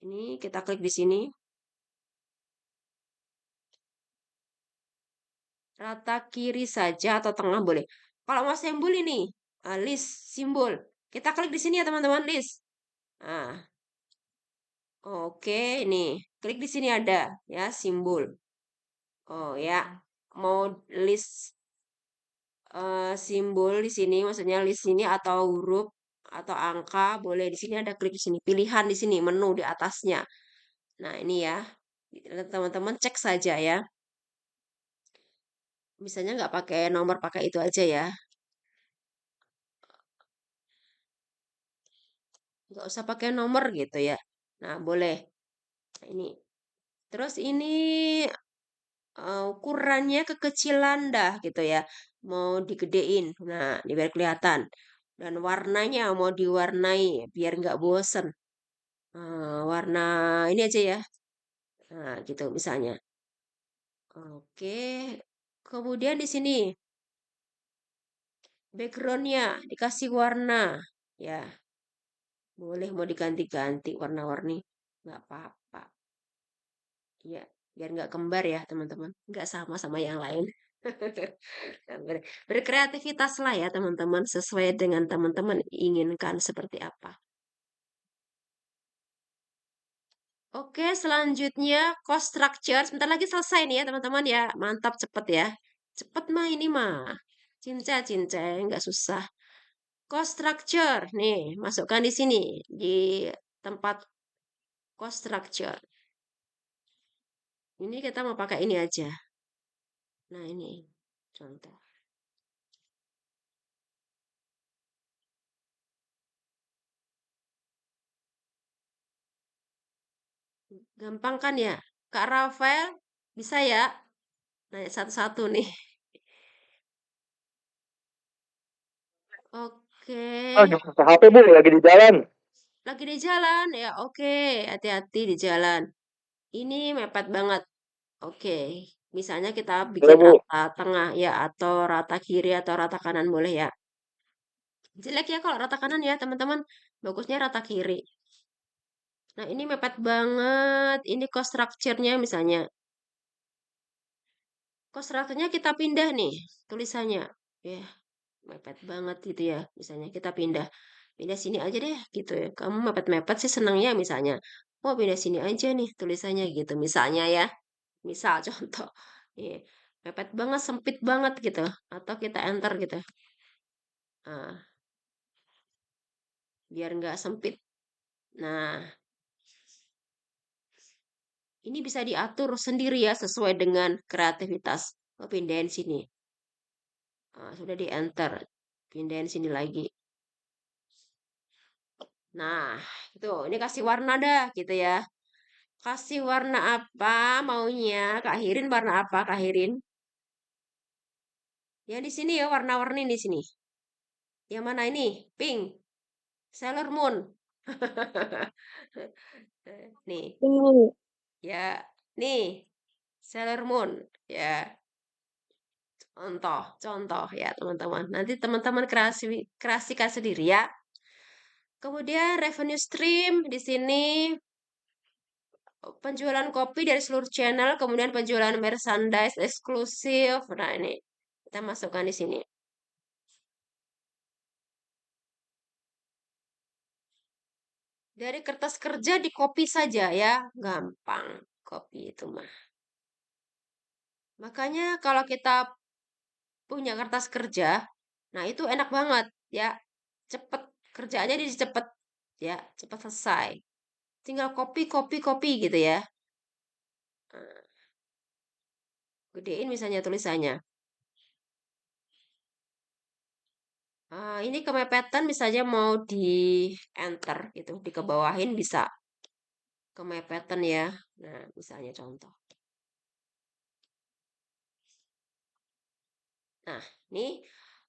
Ini kita klik di sini. Rata kiri saja atau tengah boleh. Kalau mau simbol ini, list simbol. Kita klik di sini ya teman-teman, list. Nah, oke, ini klik di sini ada ya simbol. Oh ya, mau list simbol di sini, maksudnya list sini atau huruf atau angka boleh di sini ada klik di sini. Pilihan di sini menu di atasnya. Nah ini ya, teman-teman cek saja ya. Misalnya nggak pakai nomor, pakai itu aja ya. Nggak usah pakai nomor gitu ya. Nah, boleh. Nah, ini. Terus ini ukurannya kekecilan dah gitu ya. Mau digedein. Nah, ini biar kelihatan. Dan warnanya mau diwarnai biar nggak bosen. Warna ini aja ya. Nah, gitu misalnya. Oke. Kemudian di sini backgroundnya dikasih warna. Ya, boleh mau diganti-ganti warna-warni. Nggak apa-apa. Iya, biar nggak kembar ya teman-teman, nggak sama sama yang lain. Berkreativitaslah ya teman-teman, sesuai dengan teman-teman inginkan seperti apa. Oke, selanjutnya cost structure. Sebentar lagi selesai nih ya teman-teman ya. Mantap, cepet ya. Cepet mah ini mah. Cinca-cinca, nggak susah. Cost structure. Nih, masukkan di sini. Di tempat cost structure. Ini kita mau pakai ini aja. Nah, ini contoh. Gampang kan ya? Kak Rafael, bisa ya? Nanya satu-satu nih. Oke. Buka HP Bu, lagi di jalan. Lagi di jalan ya. Oke, hati-hati di jalan. Ini mepet banget. Oke. Misalnya kita Boleh bikin Bu. rata tengah ya atau rata kiri atau rata kanan boleh ya. Jelek ya kalau rata kanan ya, teman-teman. Bagusnya rata kiri. Nah, ini mepet banget. Ini cost structure-nya misalnya. Cost structure-nya kita pindah nih tulisannya. Ya, mepet banget gitu ya. Misalnya kita pindah sini aja deh gitu ya. Kamu mepet-mepet sih senangnya misalnya. Oh, pindah sini aja nih tulisannya gitu misalnya ya. Misal contoh. Iya, mepet banget, sempit banget gitu. Atau kita enter gitu. Nah, biar nggak sempit. Nah, ini bisa diatur sendiri ya sesuai dengan kreativitas. Oh, pindahin sini. Sudah di enter. Pindahin sini lagi. Nah, itu ini kasih warna dah gitu ya. Kasih warna apa maunya? Kak Hirin warna apa, Kak Hirin? Yang di sini ya warna-warni di sini. Yang mana ini? Pink. Sailor Moon. Nih, ya. Nih. Sailor Moon. Ya. contoh ya teman-teman. Nanti teman-teman kreasikan sendiri ya. Kemudian revenue stream di sini penjualan kopi dari seluruh channel, kemudian penjualan merchandise eksklusif. Nah, ini kita masukkan di sini. Dari kertas kerja di copy saja ya, gampang copy itu mah. Makanya kalau kita punya kertas kerja, nah itu enak banget ya, cepet kerjaannya jadi cepet ya, cepet selesai. Tinggal copy, copy, copy gitu ya. Nah, gedein misalnya tulisannya. Ini kemepetan misalnya mau di enter gitu, dikebawahin bisa kemepetan ya. Nah, misalnya contoh. Nah, ini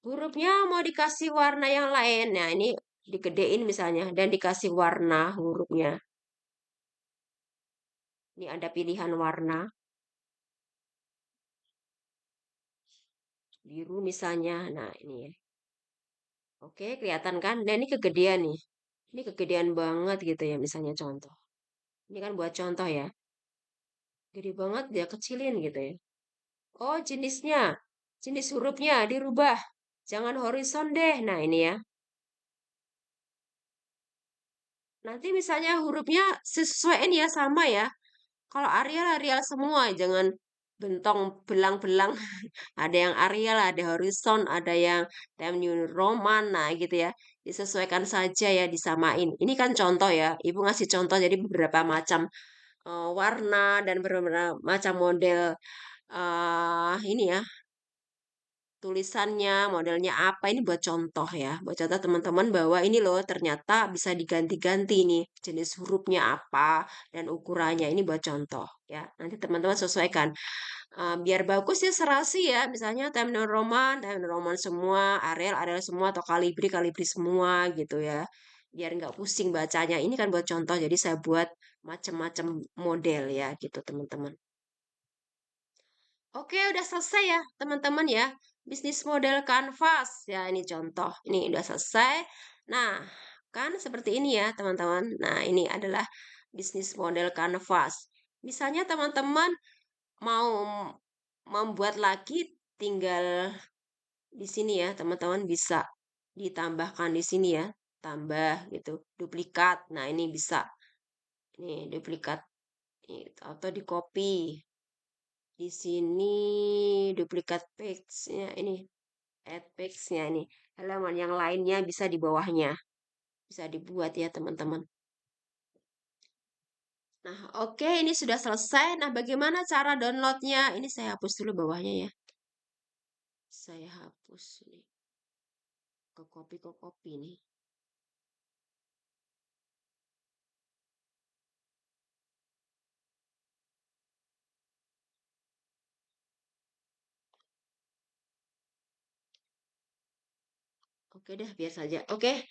hurufnya mau dikasih warna yang lain. Nah, ini digedein misalnya dan dikasih warna hurufnya. Ini ada pilihan warna. Biru misalnya. Nah, ini ya. Oke, kelihatan kan? Dan ini kegedean nih. Ini kegedean banget gitu ya, misalnya contoh. Ini kan buat contoh ya. Gede banget dia kecilin gitu ya. Oh, jenisnya. Jenis hurufnya dirubah. Jangan horizon deh. Nah, ini ya. Nanti misalnya hurufnya sesuaiin ya sama ya. Kalau Arial, Arial semua. Jangan bentong belang-belang. Ada yang Arial, ada horizon, ada yang Time New Roman. Nah, gitu ya. Disesuaikan saja ya, disamain. Ini kan contoh ya. Ibu ngasih contoh jadi beberapa macam warna dan beberapa macam model ini ya, tulisannya, modelnya apa, ini buat contoh ya. Buat contoh teman-teman bahwa ini loh ternyata bisa diganti-ganti nih jenis hurufnya apa dan ukurannya. Ini buat contoh ya. Nanti teman-teman sesuaikan. Biar bagus ya serasi ya. Misalnya Time New Roman semua, Arial, Arial semua, atau Calibri, Calibri semua gitu ya. Biar nggak pusing bacanya. Ini kan buat contoh, jadi saya buat macam-macam model ya gitu teman-teman. Oke, udah selesai ya, teman-teman ya. Bisnis model kanvas. Ya, ini contoh. Ini udah selesai. Nah, kan seperti ini ya, teman-teman. Nah, ini adalah bisnis model kanvas. Misalnya teman-teman mau membuat lagi, tinggal di sini ya, teman-teman bisa ditambahkan di sini ya. Tambah gitu, duplikat. Nah, ini bisa. Ini duplikat. Atau di copy. Di sini duplikat page-nya ini, add page-nya ini. Halaman yang lainnya bisa di bawahnya. Bisa dibuat ya, teman-teman. Nah, oke, ini sudah selesai. Nah, bagaimana cara downloadnya? Ini saya hapus dulu bawahnya ya. Saya hapus ini. Ke copy nih. Oke deh, biar saja. Oke.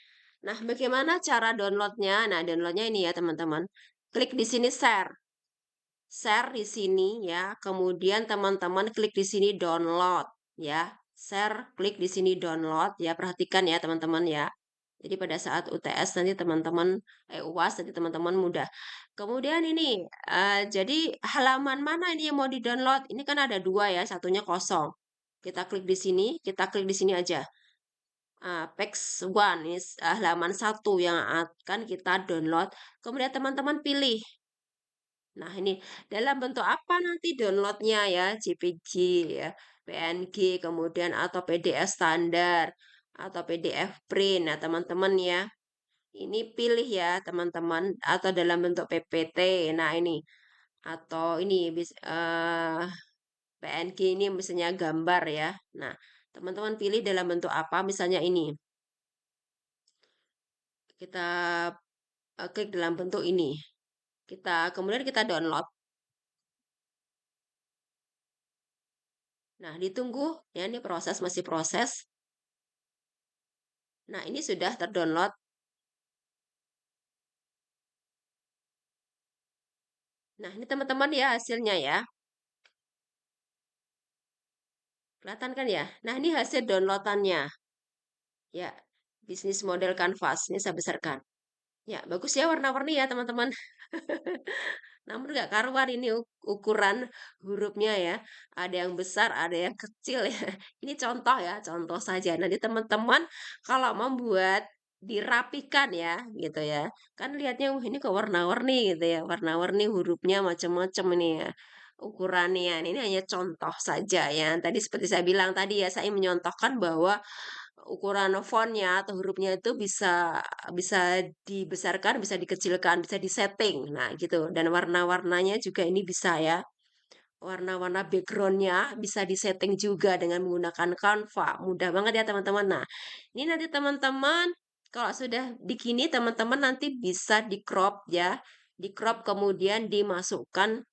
Nah, bagaimana cara downloadnya? Nah, downloadnya ini ya, teman-teman. Klik di sini share. Share di sini ya. Kemudian teman-teman klik di sini download ya. Share, klik di sini download ya. Perhatikan ya, teman-teman ya. Jadi pada saat UTS nanti teman-teman UAS nanti teman-teman mudah. Kemudian ini jadi halaman mana ini yang mau di-download? Ini kan ada dua ya, satunya kosong. Kita klik di sini, kita klik di sini aja. Page one ini halaman satu yang akan kita download. Kemudian teman-teman pilih. Nah, ini dalam bentuk apa nanti downloadnya ya? JPG ya, PNG, kemudian atau PDF standar atau PDF print. Nah, teman-teman ya, ini pilih ya, teman-teman, atau dalam bentuk PPT. Nah, ini atau ini PNG ini misalnya gambar ya. Nah, teman-teman pilih dalam bentuk apa? Misalnya ini. Kita klik dalam bentuk ini. Kemudian kita download. Nah, ditunggu ya, ini proses masih proses. Nah, ini sudah terdownload. Nah, ini teman-teman ya hasilnya ya. Kelihatan kan ya? Nah, ini hasil downloadannya. Ya, bisnis model kanvas. Ini saya besarkan. Ya, bagus ya warna-warni ya teman-teman. Namun nggak karuan ini ukuran hurufnya ya. Ada yang besar, ada yang kecil ya. Ini contoh ya, contoh saja. Nanti teman-teman kalau membuat dirapikan ya, gitu ya. Kan lihatnya, ini kok warna-warni gitu ya. Warna-warni hurufnya macam-macam ini ya. Ukurannya. Ini hanya contoh saja ya. Tadi seperti saya bilang tadi ya, saya menyontohkan bahwa ukuran fontnya atau hurufnya itu bisa bisa dibesarkan, bisa dikecilkan, bisa disetting. Nah, gitu. Dan warna-warnanya juga ini bisa ya. Warna-warna backgroundnya bisa disetting juga dengan menggunakan Canva. Mudah banget ya teman-teman. Nah, ini nanti teman-teman kalau sudah begini teman-teman nanti bisa di crop ya. Di crop kemudian dimasukkan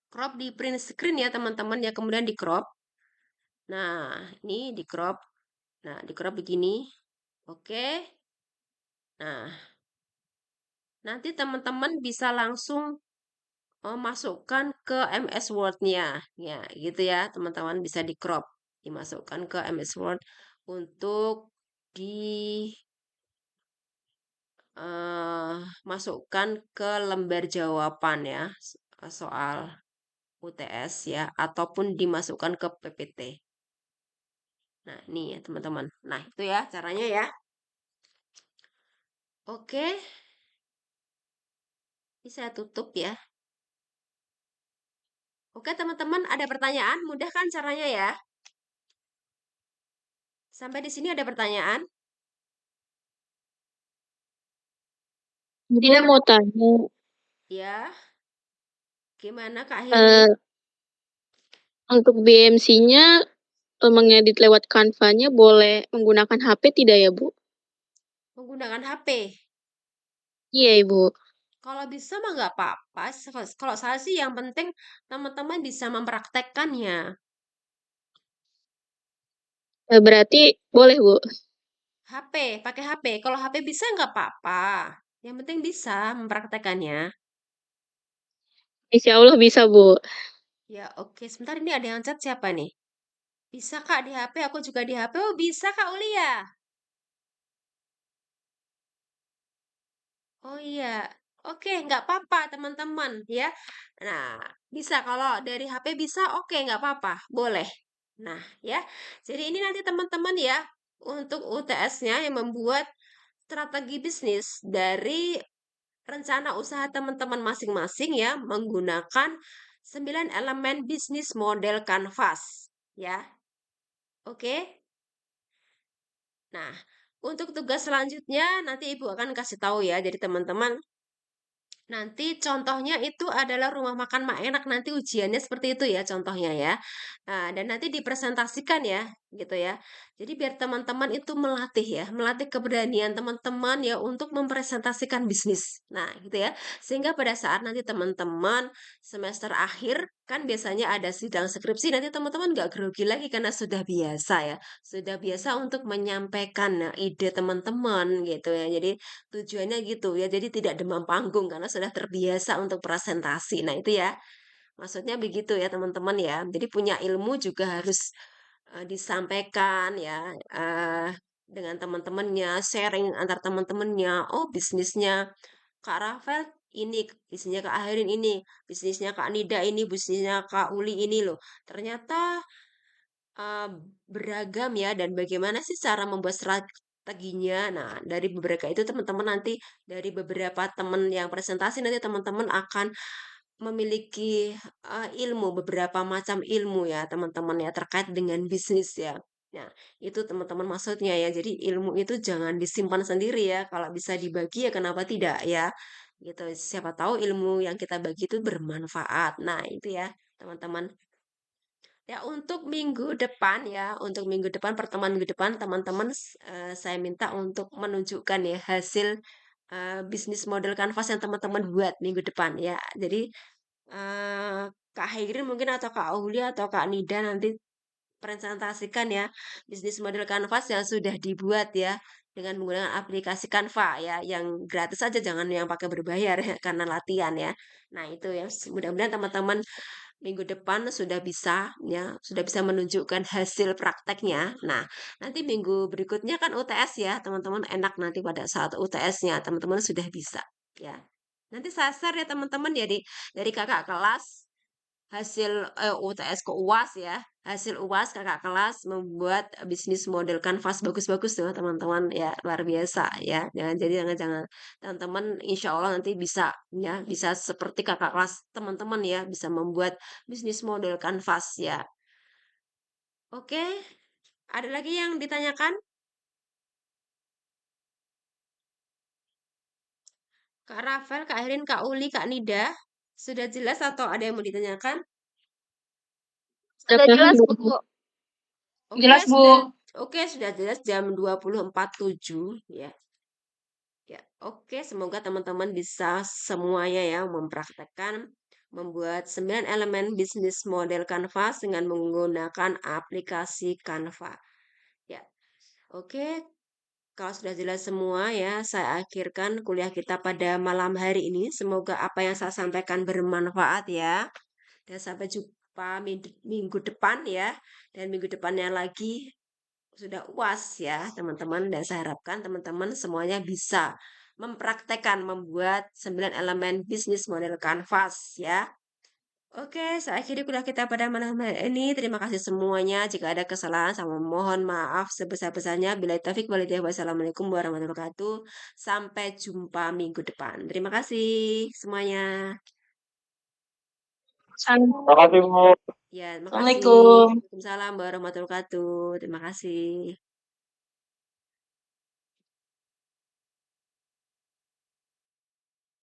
crop di print screen ya teman-teman ya, kemudian di crop. Nah, ini di crop. Nah, di crop begini. Oke. Nah, nanti teman-teman bisa langsung masukkan ke MS Word-nya. Ya, gitu ya, teman-teman bisa di-crop, dimasukkan ke MS Word untuk dimasukkan ke lembar jawaban ya, soal UTS ya, ataupun dimasukkan ke PPT. Nah, ini ya teman-teman. Nah, itu ya caranya ya. Oke, ini saya tutup ya. Oke, teman-teman, ada pertanyaan? Mudah kan caranya ya? Sampai di sini ada pertanyaan? Tina mau tanya, Ya, gimana Kak Heri? eh, untuk BMC-nya mengedit lewat Canva-nya boleh menggunakan HP tidak ya, Bu? Menggunakan HP. Iya, Ibu. Kalau bisa mah nggak apa-apa. Kalau saya sih yang penting teman-teman bisa mempraktekkannya. Berarti boleh, Bu. HP, pakai HP. Kalau HP bisa nggak apa-apa. Yang penting bisa mempraktekkannya. Insya Allah bisa, Bu. Ya, oke. Sebentar ini ada yang chat siapa nih? Bisa Kak di HP, aku juga di HP. Oh, bisa Kak Ulia. Oh iya, oke, nggak apa-apa teman-teman ya. Nah, bisa kalau dari HP bisa, oke, nggak apa-apa, boleh. Nah, ya. Jadi ini nanti teman-teman ya, untuk UTS-nya yang membuat strategi bisnis dari rencana usaha teman-teman masing-masing ya, menggunakan 9 elemen bisnis model Canvas. Ya, oke. Nah, untuk tugas selanjutnya nanti Ibu akan kasih tahu ya. Jadi teman-teman nanti contohnya itu adalah rumah makan Mak Enak, nanti ujiannya seperti itu ya contohnya ya. Nah, dan nanti dipresentasikan ya, gitu ya. Jadi biar teman-teman itu melatih ya, melatih keberanian teman-teman ya untuk mempresentasikan bisnis. Nah, gitu ya. Sehingga pada saat nanti teman-teman semester akhir kan biasanya ada sidang skripsi, nanti teman-teman nggak grogi lagi karena sudah biasa ya. Sudah biasa untuk menyampaikan ide teman-teman gitu ya. Jadi tujuannya gitu ya, jadi tidak demam panggung karena sudah terbiasa untuk presentasi. Nah, itu ya, maksudnya begitu ya teman-teman ya. Jadi punya ilmu juga harus disampaikan ya dengan teman-temannya, sharing antar teman-temannya. Oh, bisnisnya Kak Rafael ini, bisnisnya Kak Aherin ini, bisnisnya Kak Nida ini, bisnisnya Kak Uli ini loh. Ternyata Eee, beragam ya dan bagaimana sih cara membuat strateginya. Nah, dari beberapa itu teman-teman nanti dari beberapa teman yang presentasi nanti teman-teman akan memiliki, ilmu, beberapa macam ilmu ya teman-teman ya terkait dengan bisnis ya. Nah, itu teman-teman maksudnya ya. Jadi ilmu itu jangan disimpan sendiri ya, kalau bisa dibagi ya kenapa tidak ya, gitu. Siapa tahu ilmu yang kita bagi itu bermanfaat. Nah, itu ya teman-teman. Ya, untuk minggu depan ya, untuk minggu depan, pertemuan minggu depan, teman-teman saya minta untuk menunjukkan ya hasil bisnis model kanvas yang teman-teman buat minggu depan ya. Jadi Kak Hairin mungkin atau Kak Aulia atau Kak Nida nanti presentasikan ya bisnis model kanvas yang sudah dibuat ya dengan menggunakan aplikasi Canva ya, yang gratis saja, jangan yang pakai berbayar ya, karena latihan ya. Nah, itu ya, mudah-mudahan teman-teman minggu depan sudah bisa menunjukkan hasil prakteknya. Nah, nanti minggu berikutnya kan UTS ya, teman-teman enak nanti pada saat UTS-nya teman-teman sudah bisa ya. Nanti sasar ya teman-teman ya dari kakak kelas hasil UTS ke UAS ya. Hasil UAS kakak kelas membuat bisnis model kanvas bagus-bagus tuh teman-teman ya luar biasa ya. Jadi jangan-jangan teman-teman insya Allah nanti bisa ya bisa seperti kakak kelas teman-teman ya bisa membuat bisnis model kanvas ya. Oke, ada lagi yang ditanyakan? Kak Rafael, Kak Erin, Kak Uli, Kak Nida, sudah jelas atau ada yang mau ditanyakan? Sudah Sudah paham, jelas, Bu. Bu. Oke, Jelas, Bu. sudah jelas jam 20.47 ya. Ya, oke, semoga teman-teman bisa semuanya ya mempraktekkan membuat 9 elemen bisnis model Canvas dengan menggunakan aplikasi Canva. Ya, oke. Kalau sudah jelas semua ya, saya akhirkan kuliah kita pada malam hari ini. Semoga apa yang saya sampaikan bermanfaat ya. Dan sampai jumpa minggu depan ya. Dan minggu depannya lagi sudah UAS ya teman-teman dan saya harapkan teman-teman semuanya bisa mempraktekkan membuat 9 elemen bisnis model Canvas ya. Oke, saya akhiri kuliah kita pada malam hari ini. Terima kasih semuanya. Jika ada kesalahan, saya mohon maaf sebesar-besarnya. Bila taufik walhidayah. Wassalamualaikum warahmatullahi wabarakatuh. Sampai jumpa minggu depan. Terima kasih semuanya. Terima kasih, Bu. Ya, terima kasih. Assalamualaikum. Waalaikumsalam warahmatullahi wabarakatuh. Terima kasih.